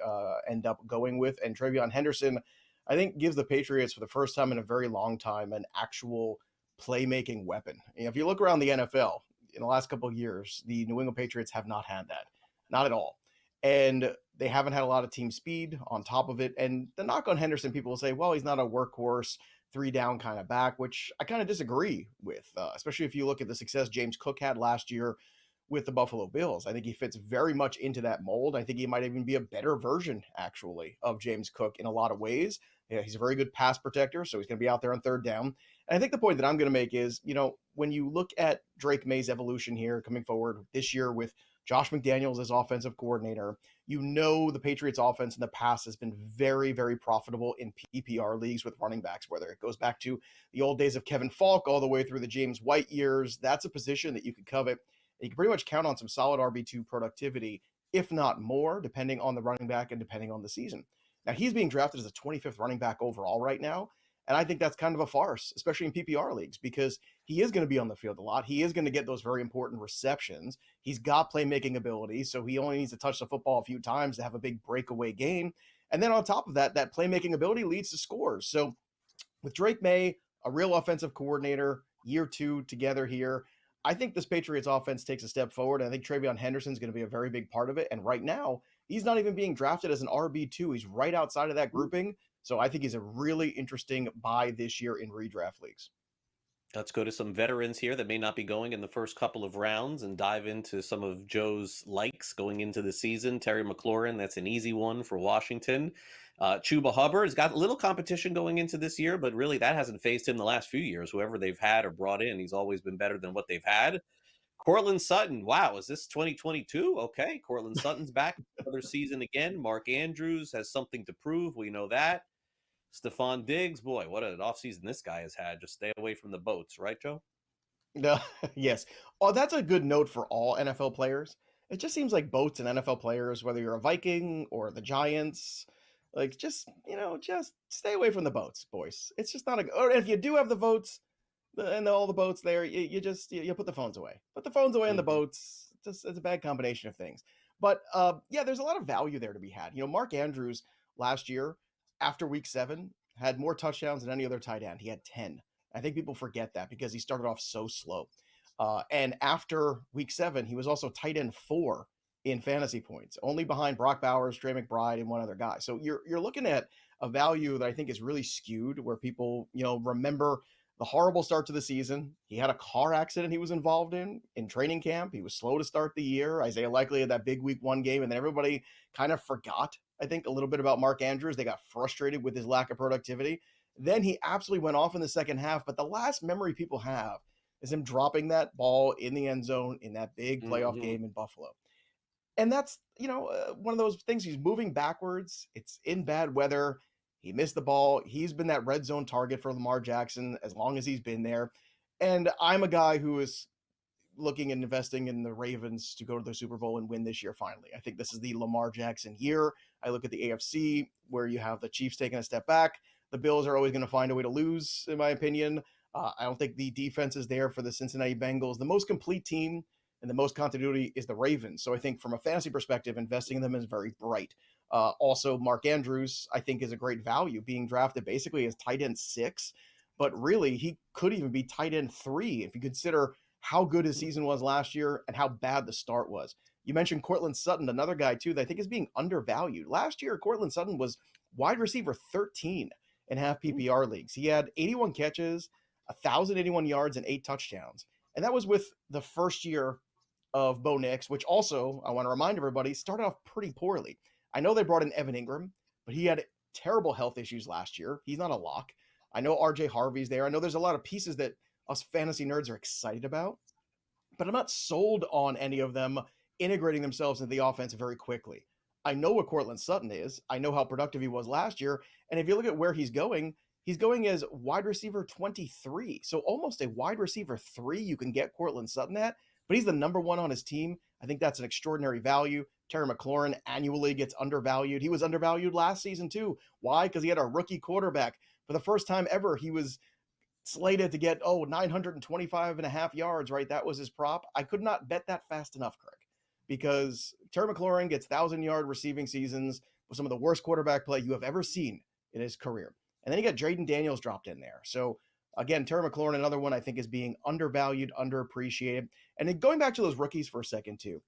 end up going with. And Travion Henderson, I think, gives the Patriots, for the first time in a very long time, an actual playmaking weapon. If you look around the NFL in the last couple of years, the New England Patriots have not had that. Not at all. And they haven't had a lot of team speed on top of it. And the knock on Henderson, people will say, well, he's not a workhorse, 3-down kind of back, which I kind of disagree with, especially if you look at the success James Cook had last year with the Buffalo Bills. I think he fits very much into that mold. I think he might even be a better version, actually, of James Cook in a lot of ways. Yeah, he's a very good pass protector, so he's going to be out there on 3rd down. And I think the point that I'm going to make is, when you look at Drake May's evolution here coming forward this year with Josh McDaniels is offensive coordinator. You know the Patriots offense in the past has been very, very profitable in PPR leagues with running backs, whether it goes back to the old days of Kevin Falk all the way through the James White years. That's a position that you could covet. And you can pretty much count on some solid RB2 productivity, if not more, depending on the running back and depending on the season. Now, he's being drafted as a 25th running back overall right now. And I think that's kind of a farce, especially in PPR leagues, because he is going to be on the field a lot. He is going to get those very important receptions. He's got playmaking ability, so he only needs to touch the football a few times to have a big breakaway game. And then on top of that, that playmaking ability leads to scores. So with Drake May, a real offensive coordinator, year 2 together here, I think this Patriots offense takes a step forward. And I think TreVeyon Henderson is going to be a very big part of it. And right now, he's not even being drafted as an RB2. He's right outside of that grouping. So I think he's a really interesting buy this year in redraft leagues. Let's go to some veterans here that may not be going in the first couple of rounds and dive into some of Joe's likes going into the season. Terry McLaurin, that's an easy one for Washington. Chuba Hubbard has got a little competition going into this year, but really that hasn't faced him the last few years. Whoever they've had or brought in, he's always been better than what they've had. Cortland Sutton, wow, is this 2022? Okay, Cortland Sutton's back another season again. Mark Andrews has something to prove. We know that. Stephon Diggs, boy, what an offseason this guy has had. Just stay away from the boats, right, Joe? No, yes. Oh, that's a good note for all NFL players. It just seems like boats and NFL players, whether you're a Viking or the Giants, like just stay away from the boats, boys. It's just not or if you do have the votes and all the boats there, you put the phones away. Put the phones away in the boats. It's a bad combination of things. But yeah, there's a lot of value there to be had. Mark Andrews last year, after week 7, had more touchdowns than any other tight end. He had 10. I think people forget that because he started off so slow. And after week 7, he was also tight end 4 in fantasy points, only behind Brock Bowers, Trey McBride, and one other guy. So you're looking at a value that I think is really skewed, where people, remember the horrible start to the season. He had a car accident he was involved in training camp. He was slow to start the year. Isaiah Likely had that big week 1 game, and then everybody kind of forgot, I think, a little bit about Mark Andrews. They got frustrated with his lack of productivity. Then he absolutely went off in the second half, but the last memory people have is him dropping that ball in the end zone in that big playoff game in Buffalo. And that's, one of those things. He's moving backwards. It's in bad weather. He missed the ball. He's been that red zone target for Lamar Jackson as long as he's been there. And I'm a guy who is looking and investing in the Ravens to go to the Super Bowl and win this year finally. I think this is the Lamar Jackson year. I look at the AFC, where you have the Chiefs taking a step back. The Bills are always going to find a way to lose, in my opinion. I don't think the defense is there for the Cincinnati Bengals. The most complete team and the most continuity is the Ravens. So I think from a fantasy perspective, investing in them is very bright. Also, Mark Andrews, I think, is a great value, being drafted basically as tight end 6. But really, he could even be tight end 3 if you consider how good his season was last year and how bad the start was. You mentioned Cortland Sutton, another guy, too, that I think is being undervalued. Last year, Cortland Sutton was wide receiver 13 in half PPR leagues. He had 81 catches, 1,081 yards, and 8 touchdowns. And that was with the first year of Bo Nix, which also, I want to remind everybody, started off pretty poorly. I know they brought in Evan Ingram, but he had terrible health issues last year. He's not a lock. I know RJ Harvey's there. I know there's a lot of pieces that us fantasy nerds are excited about, but I'm not sold on any of them integrating themselves into the offense very quickly. I know what Cortland Sutton is. I know how productive he was last year. And if you look at where he's going as wide receiver 23. So almost a wide receiver 3 you can get Cortland Sutton at, but he's the number 1 on his team. I think that's an extraordinary value. Terry McLaurin annually gets undervalued. He was undervalued last season too. Why? Because he had a rookie quarterback. For the first time ever, he was slated to get 925 and a half yards, right? That was his prop. I could not bet that fast enough, Craig, because Terry McLaurin gets 1,000-yard receiving seasons with some of the worst quarterback play you have ever seen in his career. And then you got Jaden Daniels dropped in there. So again, Terry McLaurin, another one I think is being undervalued, underappreciated. And then going back to those rookies for a second too,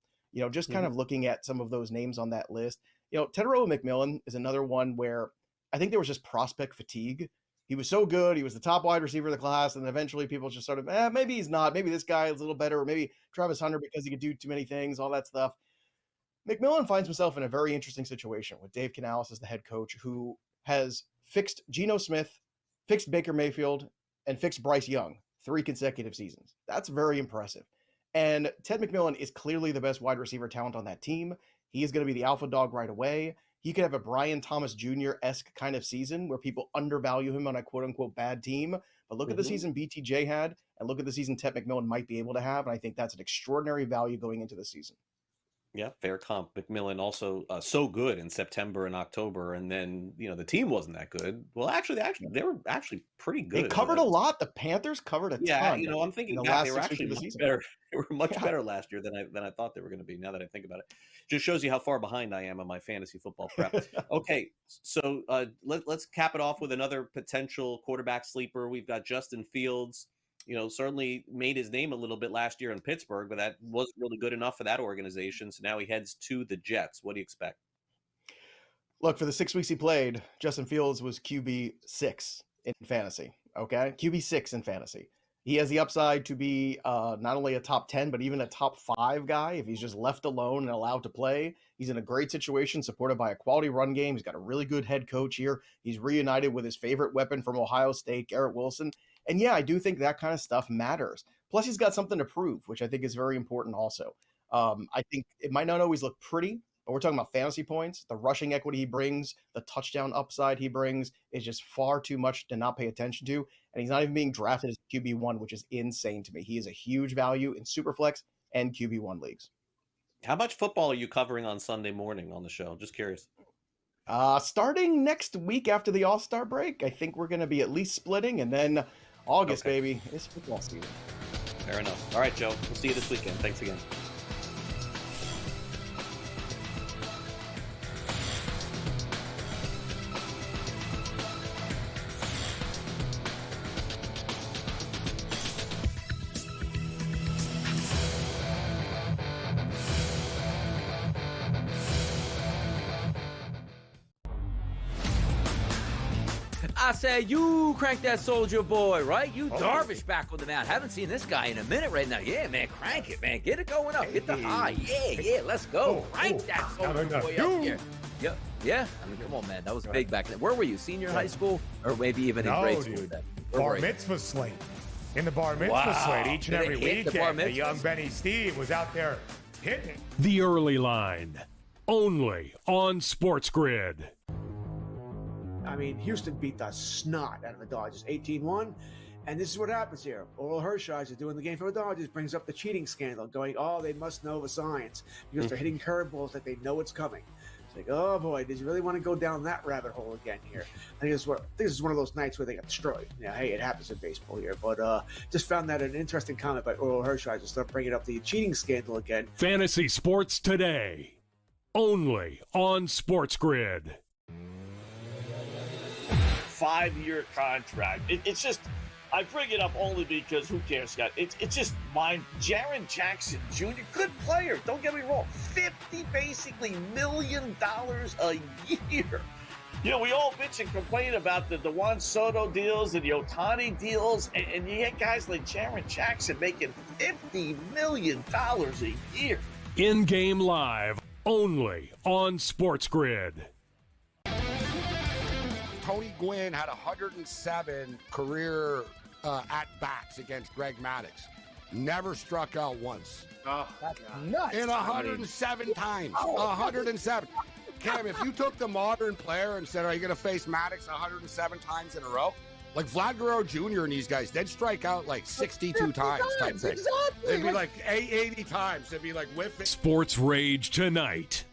just kind of looking at some of those names on that list, Tedero McMillan is another one where I think there was just prospect fatigue. He was so good. He was the top wide receiver of the class. And then eventually people just sort of, maybe he's not. Maybe this guy is a little better. Or maybe Travis Hunter because he could do too many things, all that stuff. McMillan finds himself in a very interesting situation with Dave Canales as the head coach, who has fixed Geno Smith, fixed Baker Mayfield, and fixed Bryce Young 3 consecutive seasons. That's very impressive. And Ted McMillan is clearly the best wide receiver talent on that team. He is going to be the alpha dog right away. He could have a Brian Thomas Jr.-esque kind of season where people undervalue him on a quote-unquote bad team. But look at the season BTJ had, and look at the season Ted McMillan might be able to have, and I think that's an extraordinary value going into the season. Yeah, fair comp. McMillan also so good in September and October, and then the team wasn't that good. Well, they were actually pretty good. They covered a lot. The Panthers covered a ton. I'm thinking the they last were actually much better. They were much better last year than I thought they were going to be. Now that I think about it, just shows you how far behind I am on my fantasy football prep. Okay, so let's cap it off with another potential quarterback sleeper. We've got Justin Fields. Certainly made his name a little bit last year in Pittsburgh, but that wasn't really good enough for that organization. So now he heads to the Jets. What do you expect? Look, for the 6 weeks he played, Justin Fields was QB6 in fantasy. Okay, QB6 in fantasy. He has the upside to be not only a top 10, but even a top 5 guy if he's just left alone and allowed to play. He's in a great situation, supported by a quality run game. He's got a really good head coach here. He's reunited with his favorite weapon from Ohio State, Garrett Wilson. And yeah, I do think that kind of stuff matters. Plus, he's got something to prove, which I think is very important also. I think it might not always look pretty, but we're talking about fantasy points. The rushing equity he brings, the touchdown upside he brings is just far too much to not pay attention to. And he's not even being drafted as QB1, which is insane to me. He is a huge value in Superflex and QB1 leagues. How much football are you covering on Sunday morning on the show? Just curious. Starting next week after the All-Star break, I think we're going to be at least splitting, and then August, baby, it's football season. Fair enough. All right, Joe. We'll see you this weekend. Thanks again. I say you crank that Soldier Boy, right? You Darvish back on the mound. Haven't seen this guy in a minute right now. Yeah, man, crank it, man. Get it going up. Get the high. Yeah, let's go. Crank that Soldier Boy up here. Yeah. I mean, come on, man. That was big back then. Where were you? Senior high school? Or maybe even in grade school then? Bar mitzvah slate. In the bar mitzvah slate each and every weekend. The young Benny Steve was out there hitting it. The Early Line, only on SportsGrid. I mean, Houston beat the snot out of the Dodgers, 18-1. And this is what happens here. Oral Hershiser doing the game for the Dodgers brings up the cheating scandal, going, they must know the science because they're hitting curveballs like they know it's coming. It's like, oh boy, did you really want to go down that rabbit hole again here? I think this is one of those nights where they got destroyed. Yeah, hey, it happens in baseball here. But just found that an interesting comment by Oral Hershiser. Start bringing up the cheating scandal again. Fantasy Sports Today, only on SportsGrid. 5-year contract. It's just, I bring it up only because who cares, Scott? It's just mine. Jaren Jackson Jr., good player. Don't get me wrong. $50 million a year. We all bitch and complain about the Juan Soto deals and the Ohtani deals, and you get guys like Jaren Jackson making $50 million a year. In-game live, only on SportsGrid. Tony Gwynn had 107 career at-bats against Greg Maddux. Never struck out once. Oh, that's nuts. In 107 times. 107. Cam, if you took the modern player and said, are you going to face Maddux 107 times in a row? Like Vlad Guerrero Jr. and these guys, they'd strike out like 62 times type thing. Exactly. They'd be like 80 times. They'd be like whiffing. Sports Rage tonight,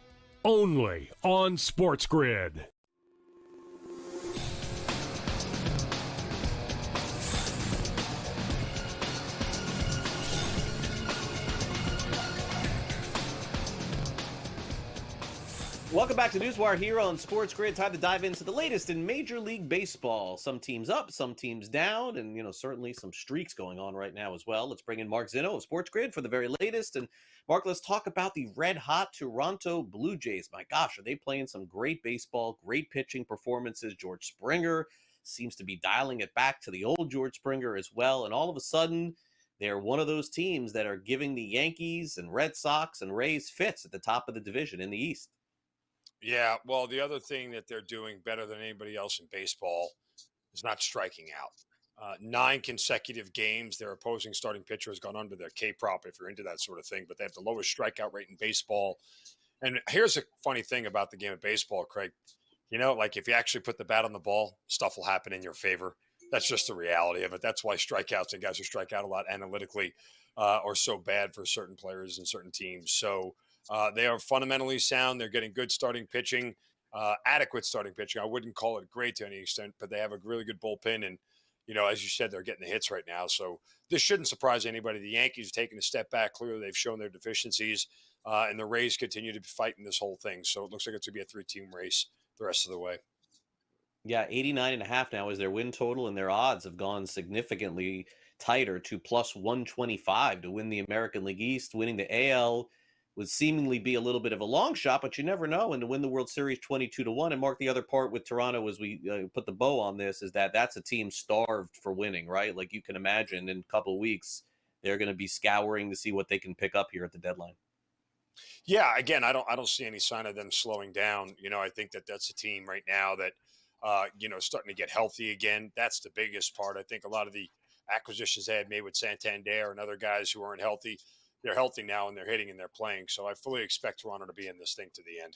only on SportsGrid. Welcome back to NewsWire here on SportsGrid. Time to dive into the latest in Major League Baseball. Some teams up, some teams down, and certainly some streaks going on right now as well. Let's bring in Mark Zinno of SportsGrid for the very latest. And Mark, let's talk about the red-hot Toronto Blue Jays. My gosh, are they playing some great baseball, great pitching performances? George Springer seems to be dialing it back to the old George Springer as well. And all of a sudden, they're one of those teams that are giving the Yankees and Red Sox and Rays fits at the top of the division in the East. Yeah, well, the other thing that they're doing better than anybody else in baseball is not striking out. 9 consecutive games, their opposing starting pitcher has gone under their K-prop if you're into that sort of thing, but they have the lowest strikeout rate in baseball. And here's a funny thing about the game of baseball, Craig. You know, like if you actually put the bat on the ball, stuff will happen in your favor. That's just the reality of it. That's why strikeouts and guys who strike out a lot analytically are so bad for certain players and certain teams. So they are fundamentally sound. They're getting good starting pitching, adequate starting pitching. I wouldn't call it great to any extent, but they have a really good bullpen. And, you know, as you said, they're getting the hits right now. So this shouldn't surprise anybody. The Yankees are taking a step back. Clearly, they've shown their deficiencies, and the Rays continue to be fighting this whole thing. So it looks like it's going to be a 3-team race the rest of the way. Yeah, 89.5 now is their win total, and their odds have gone significantly tighter to plus 125 to win the American League East. Winning the AL would seemingly be a little bit of a long shot, but you never know. And to win the World Series 22-1. And Mark, the other part with Toronto, as we put the bow on this, is that that's a team starved for winning, right? Like you can imagine in a couple of weeks, they're going to be scouring to see what they can pick up here at the deadline. Yeah, again, I don't see any sign of them slowing down. You know, I think that that's a team right now that, you know, starting to get healthy again. That's the biggest part. I think a lot of the acquisitions they had made with Santander and other guys who aren't healthy, they're healthy now and they're hitting and they're playing. So I fully expect Toronto to be in this thing to the end.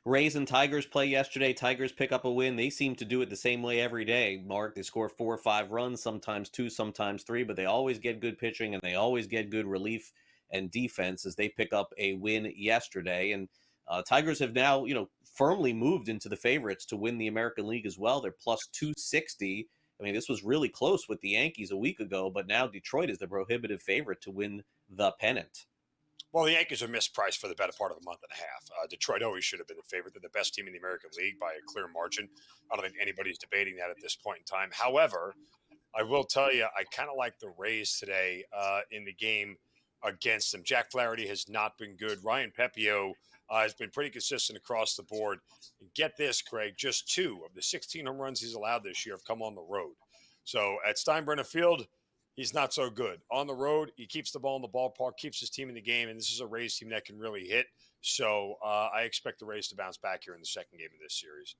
Rays and Tigers play yesterday. Tigers pick up a win. They seem to do it the same way every day, Mark. They score 4 or 5 runs, sometimes 2, sometimes 3, but they always get good pitching and they always get good relief and defense as they pick up a win yesterday. And Tigers have now, you know, firmly moved into the favorites to win the American League as well. They're plus 260. I mean, this was really close with the Yankees a week ago, but now Detroit is the prohibitive favorite to win the pennant. Well, the Yankees are mispriced for the better part of a month and a half. Detroit always should have been the favorite. They're the best team in the American League by a clear margin. I don't think anybody's debating that at this point in time. However, I will tell you, I kind of like the Rays today in the game against them. Jack Flaherty has not been good. Ryan Pepio has been pretty consistent across the board. And get this, Craig, just 2 of the 16 home runs he's allowed this year have come on the road. So at Steinbrenner Field, he's not so good. On the road, he keeps the ball in the ballpark, keeps his team in the game, and this is a Rays team that can really hit. So I expect the Rays to bounce back here in the second game of this series.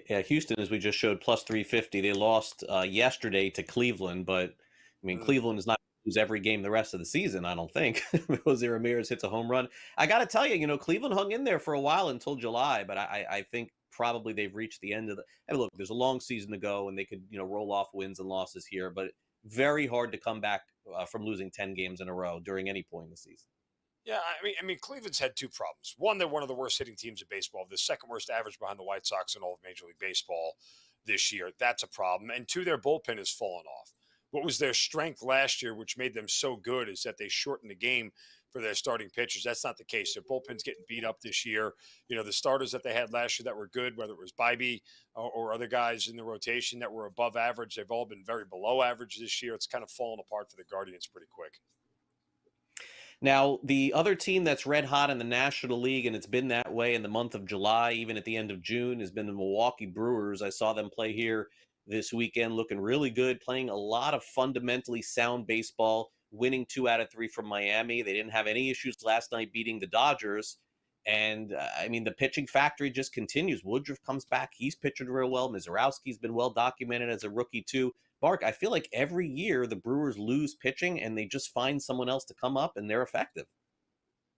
Yeah, Houston, as we just showed, plus 350. They lost yesterday to Cleveland, but, I mean, Cleveland is not lose every game the rest of the season, I don't think. Jose Ramirez hits a home run. I got to tell you, you know, Cleveland hung in there for a while until July, but I think probably they've reached the end of the – and look, there's a long season to go, and they could, you know, roll off wins and losses here, but very hard to come back from losing 10 games in a row during any point in the season. Yeah, I mean, Cleveland's had 2 problems. One, they're one of the worst hitting teams in baseball. The second worst average behind the White Sox in all of Major League Baseball this year. That's a problem. And 2, their bullpen has fallen off. What was their strength last year, which made them so good, is that they shortened the game for their starting pitchers. That's not the case. Their bullpen's getting beat up this year. You know, the starters that they had last year that were good, whether it was Bybee or other guys in the rotation that were above average, they've all been very below average this year. It's kind of fallen apart for the Guardians pretty quick. Now, the other team that's red hot in the National League, and it's been that way in the month of July, even at the end of June, has been the Milwaukee Brewers. I saw them play here this weekend, looking really good, playing a lot of fundamentally sound baseball, winning 2 out of 3 from Miami. They didn't have any issues last night beating the Dodgers. And, I mean, the pitching factory just continues. Woodruff comes back. He's pitching real well. Mizorowski's been well documented as a rookie, too. Mark, I feel like every year the Brewers lose pitching and they just find someone else to come up and they're effective.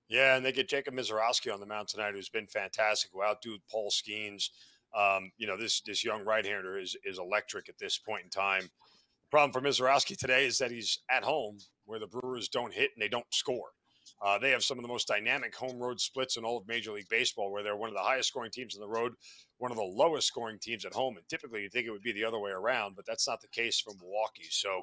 Yeah, and they get Jacob Mizorowski on the mound tonight, who's been fantastic. Who outdued Paul Skeens. You know, this young right-hander is electric at this point in time. The problem for Mizorowski today is that he's at home where the Brewers don't hit and they don't score. They have some of the most dynamic home road splits in all of Major League Baseball, where they're one of the highest scoring teams on the road, one of the lowest scoring teams at home. And typically you'd think it would be the other way around, but that's not the case for Milwaukee. So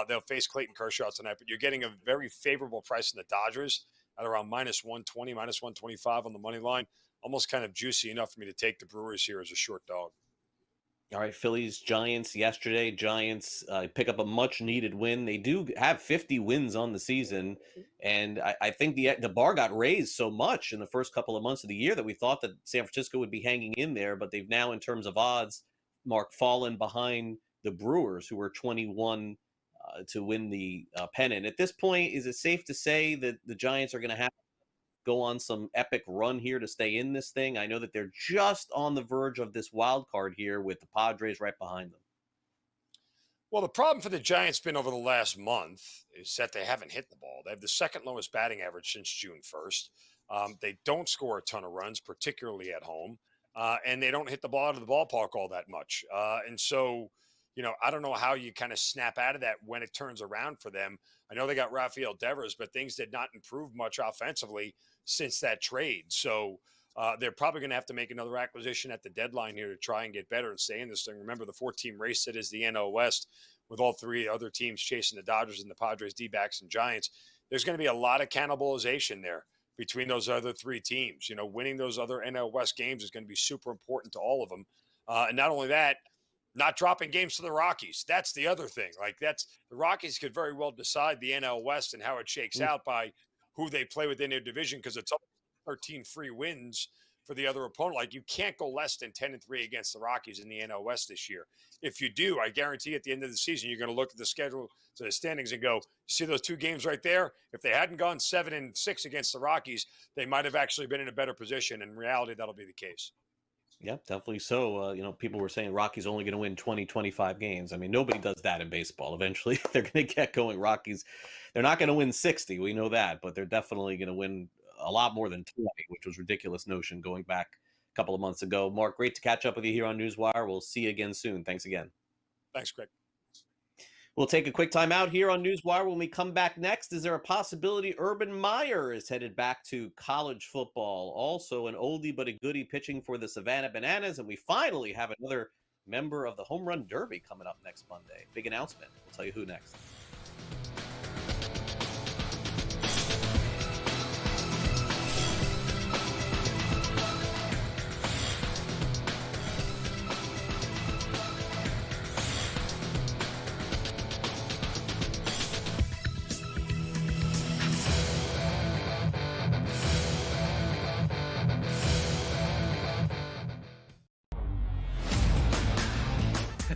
they'll face Clayton Kershaw tonight, but you're getting a very favorable price in the Dodgers at around minus 120, minus 125 on the money line. Almost kind of juicy enough for me to take the Brewers here as a short dog. All right, Phillies, Giants yesterday. Giants pick up a much-needed win. They do have 50 wins on the season, and I think the bar got raised so much in the first couple of months of the year that we thought that San Francisco would be hanging in there, but they've now, in terms of odds, Mark, fallen behind the Brewers, who were 21 to win the pennant. At this point, is it safe to say that the Giants are going to have go on some epic run here to stay in this thing? I know that they're just on the verge of this wild card here with the Padres right behind them. Well, the problem for the Giants been over the last month is that they haven't hit the ball. They have the second lowest batting average since June 1st. They don't score a ton of runs, particularly at home, and they don't hit the ball out of the ballpark all that much. And so, I don't know how you kind of snap out of that when it turns around for them. I know they got Rafael Devers, but things did not improve much offensively since that trade. So they're probably going to have to make another acquisition at the deadline here to try and get better and stay in this thing. Remember, the 4-team race that is the NL West with all three other teams chasing the Dodgers and the Padres, D-backs, and Giants. There's going to be a lot of cannibalization there between those other three teams. Winning those other NL West games is going to be super important to all of them. And not only that, not dropping games to the Rockies. That's the other thing. The Rockies could very well decide the NL West and how it shakes out by who they play within their division, because it's 13 free wins for the other opponent. You can't go less than 10-3 against the Rockies in the NL West this year. If you do, I guarantee at the end of the season, you're going to look at the schedule, to the standings, and go, see those two games right there? If they hadn't gone 7-6 against the Rockies, they might have actually been in a better position. In reality, that'll be the case. Yeah, definitely so. People were saying Rockies only going to win 20, 25 games. I mean, nobody does that in baseball. Eventually, they're going to get going. Rockies, they're not going to win 60. We know that, but they're definitely going to win a lot more than 20, which was a ridiculous notion going back a couple of months ago. Mark, great to catch up with you here on NewsWire. We'll see you again soon. Thanks again. Thanks, Craig. We'll take a quick time out here on NewsWire. When we come back next, is there a possibility Urban Meyer is headed back to college football? Also, an oldie but a goodie pitching for the Savannah Bananas. And we finally have another member of the Home Run Derby coming up next Monday. Big announcement. We'll tell you who next.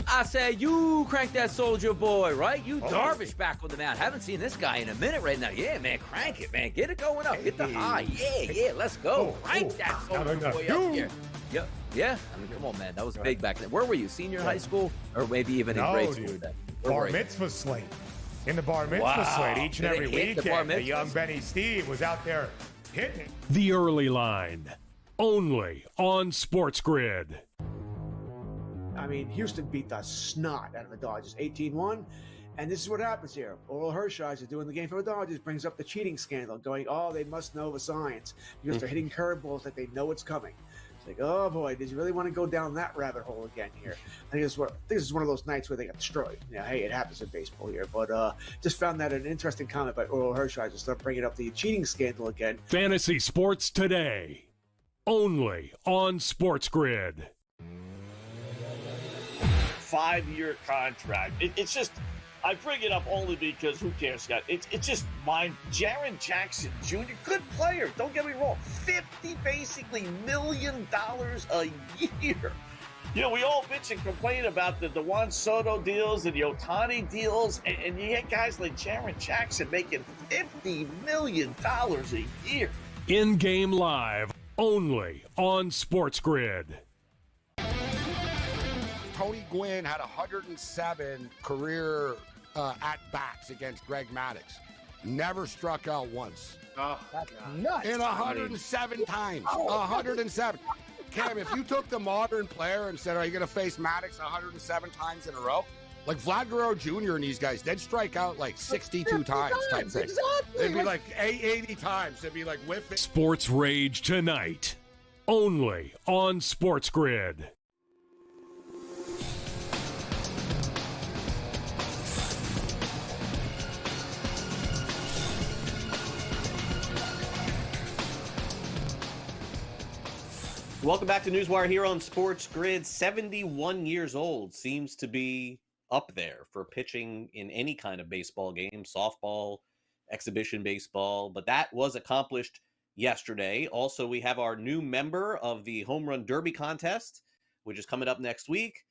I said, you crank that Soldier Boy, right? You Darvish back on the mound. Haven't seen this guy in a minute right now. Yeah, man, crank it, man. Get it going up. Get the high. Yeah, let's go. Crank that Soldier Boy up here. Yeah. I mean, come on, man. That was big back then. Where were you? Senior high school? Or maybe even in grade school? Dude. Bar mitzvah slate. In the bar mitzvah slate each and every weekend, the young Benny Steve was out there hitting it. The Early Line, only on SportsGrid. I mean, Houston beat the snot out of the Dodgers, 18-1. And this is what happens here. Oral Hershiser doing the game for the Dodgers brings up the cheating scandal, going, they must know the science because they're hitting curveballs like they know it's coming. It's like, oh boy, does you really want to go down that rabbit hole again here? I think this is one of those nights where they got destroyed. Hey, it happens in baseball here. But just found that an interesting comment by Oral Hershiser. Start bringing up the cheating scandal again. Fantasy Sports Today, only on SportsGrid. 5-year contract. It's just, I bring it up only because who cares, Scott? It's just Jaren Jackson Jr., good player. Don't get me wrong. $50 million a year. We all bitch and complain about the Juan Soto deals and the Ohtani deals, and you get guys like Jaren Jackson making $50 million a year. In-game live, only on SportsGrid. Tony Gwynn had 107 career at-bats against Greg Maddux. Never struck out once. Oh, that's nuts. In 107 times. 107. Cam, if you took the modern player and said, are you going to face Maddux 107 times in a row? Like Vlad Guerrero Jr. and these guys, they'd strike out like 62 times type thing. Exactly. It'd be like 80 times. It'd be like whiffing. Sports Rage tonight, only on SportsGrid. Welcome back to NewsWire here on SportsGrid. 71 years old seems to be up there for pitching in any kind of baseball game, softball, exhibition baseball, but that was accomplished yesterday. Also, we have our new member of the Home Run Derby contest, which is coming up next week.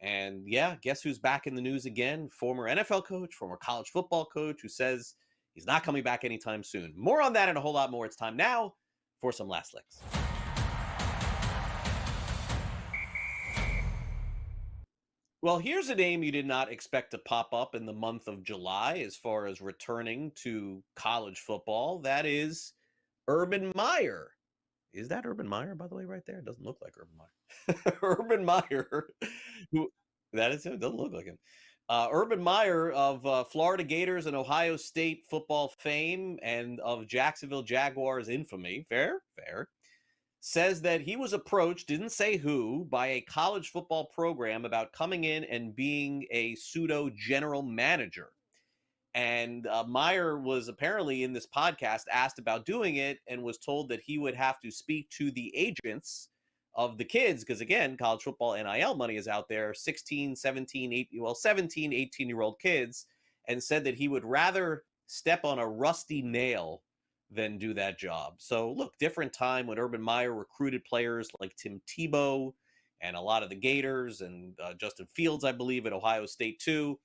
And yeah, guess who's back in the news again? Former NFL coach, former college football coach, who says he's not coming back anytime soon. More on that and a whole lot more. It's time now for some last licks. Well, here's a name you did not expect to pop up in the month of July as far as returning to college football. That is Urban Meyer. Is that Urban Meyer, by the way, right there? It doesn't look like Urban Meyer. Urban Meyer, who that is him. It doesn't look like him. Urban Meyer of Florida Gators and Ohio State football fame and of Jacksonville Jaguars infamy, fair, says that he was approached, didn't say who, by a college football program about coming in and being a pseudo general manager. And Meyer was apparently in this podcast asked about doing it and was told that he would have to speak to the agents of the kids because, again, college football NIL money is out there, 16, 17, 17, 18-year-old kids, and said that he would rather step on a rusty nail than do that job. So, look, different time when Urban Meyer recruited players like Tim Tebow and a lot of the Gators and Justin Fields, I believe, at Ohio State, too.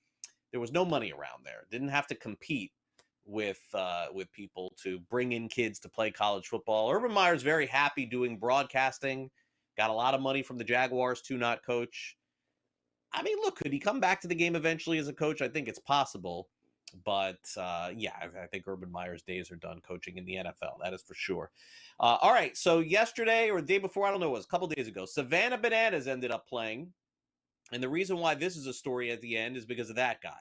There was no money around there. Didn't have to compete with people to bring in kids to play college football. Urban Meyer's very happy doing broadcasting. Got a lot of money from the Jaguars to not coach. I mean, look, could he come back to the game eventually as a coach? I think it's possible. But, yeah, I think Urban Meyer's days are done coaching in the NFL. That is for sure. All right, so yesterday or the day before, I don't know, it was a couple days ago, Savannah Bananas ended up playing. And the reason why this is a story at the end is because of that guy.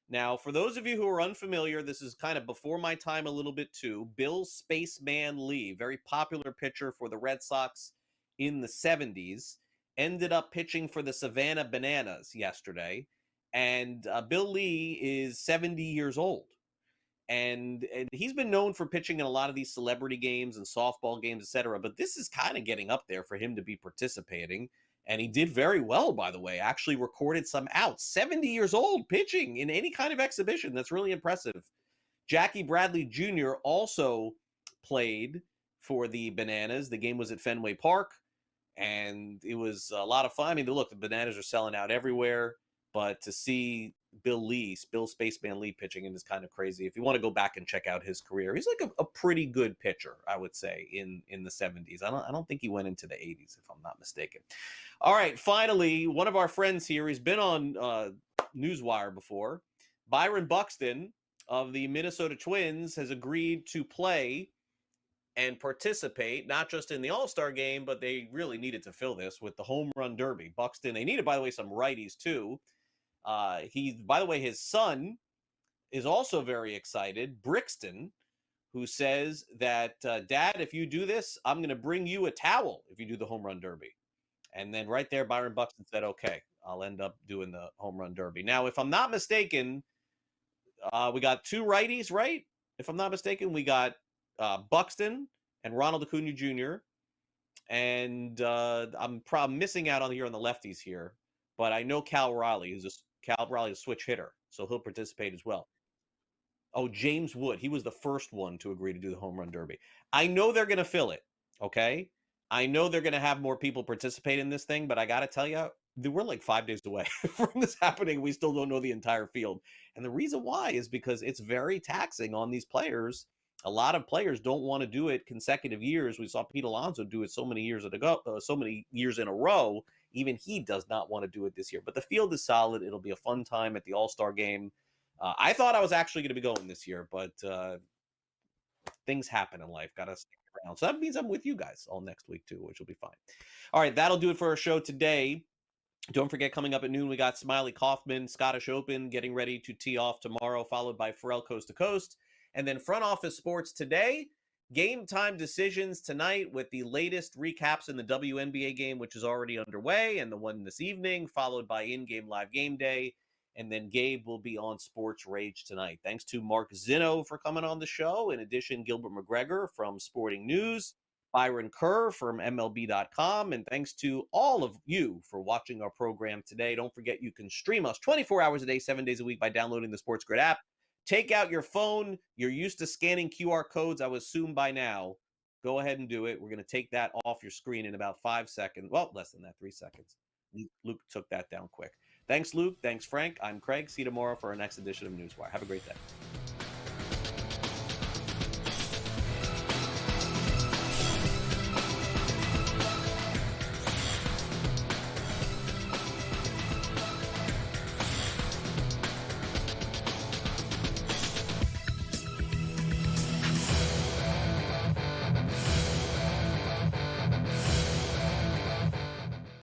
Now, for those of you who are unfamiliar, this is kind of before my time a little bit too. Bill Spaceman Lee, very popular pitcher for the Red Sox in the 70s, ended up pitching for the Savannah Bananas yesterday. And Bill Lee is 70 years old. And he's been known for pitching in a lot of these celebrity games and softball games, etc. But this is kind of getting up there for him to be participating. And he did very well, by the way, actually recorded some outs. 70 years old pitching in any kind of exhibition. That's really impressive. Jackie Bradley Jr. also played for the Bananas. The game was at Fenway Park, and it was a lot of fun. I mean, look, the Bananas are selling out everywhere, but to see Bill Spaceman Lee pitching in is kind of crazy. If you want to go back and check out his career, he's like a pretty good pitcher, I would say, in the 70s. I don't think he went into the 80s, if I'm not mistaken. All right, finally, one of our friends here, he's been on NewsWire before. Byron Buxton of the Minnesota Twins has agreed to play and participate, not just in the All-Star game, but they really needed to fill this with the Home Run Derby. Buxton, they needed, by the way, some righties too. By the way, his son is also very excited, Brixton, who says that, Dad, if you do this, I'm going to bring you a towel if you do the Home Run Derby. And then right there, Byron Buxton said, okay, I'll end up doing the Home Run Derby. Now, if I'm not mistaken, we got two righties, right? If I'm not mistaken, we got Buxton and Ronald Acuna Jr. And I'm probably missing out on here on the lefties here. But I know Cal Riley's a switch hitter, so he'll participate as well. Oh, James Wood. He was the first one to agree to do the Home Run Derby. I know they're going to fill it, okay? I know they're going to have more people participate in this thing, but I got to tell you, we're like 5 days away from this happening. We still don't know the entire field. And the reason why is because it's very taxing on these players. A lot of players don't want to do it consecutive years. We saw Pete Alonso do it so many years in a row. Even he does not want to do it this year. But the field is solid. It'll be a fun time at the All-Star game. I thought I was actually going to be going this year, but things happen in life. Got to stick around. So that means I'm with you guys all next week, too, which will be fine. All right, that'll do it for our show today. Don't forget, coming up at noon, we got Smiley Kaufman, Scottish Open, getting ready to tee off tomorrow, followed by Pharrell Coast to Coast. And then Front Office Sports today. Game time decisions tonight with the latest recaps in the WNBA game, which is already underway, and the one this evening, followed by in-game live game day. And then Gabe will be on Sports Rage tonight. Thanks to Mark Zinno for coming on the show. In addition, Gilbert McGregor from Sporting News, Byron Kerr from MLB.com. And thanks to all of you for watching our program today. Don't forget you can stream us 24 hours a day, 7 days a week by downloading the SportsGrid app. Take out your phone. You're used to scanning QR codes, I would assume by now. Go ahead and do it. We're going to take that off your screen in about 5 seconds. Well, less than that, 3 seconds. Luke took that down quick. Thanks, Luke. Thanks, Frank. I'm Craig. See you tomorrow for our next edition of NewsWire. Have a great day.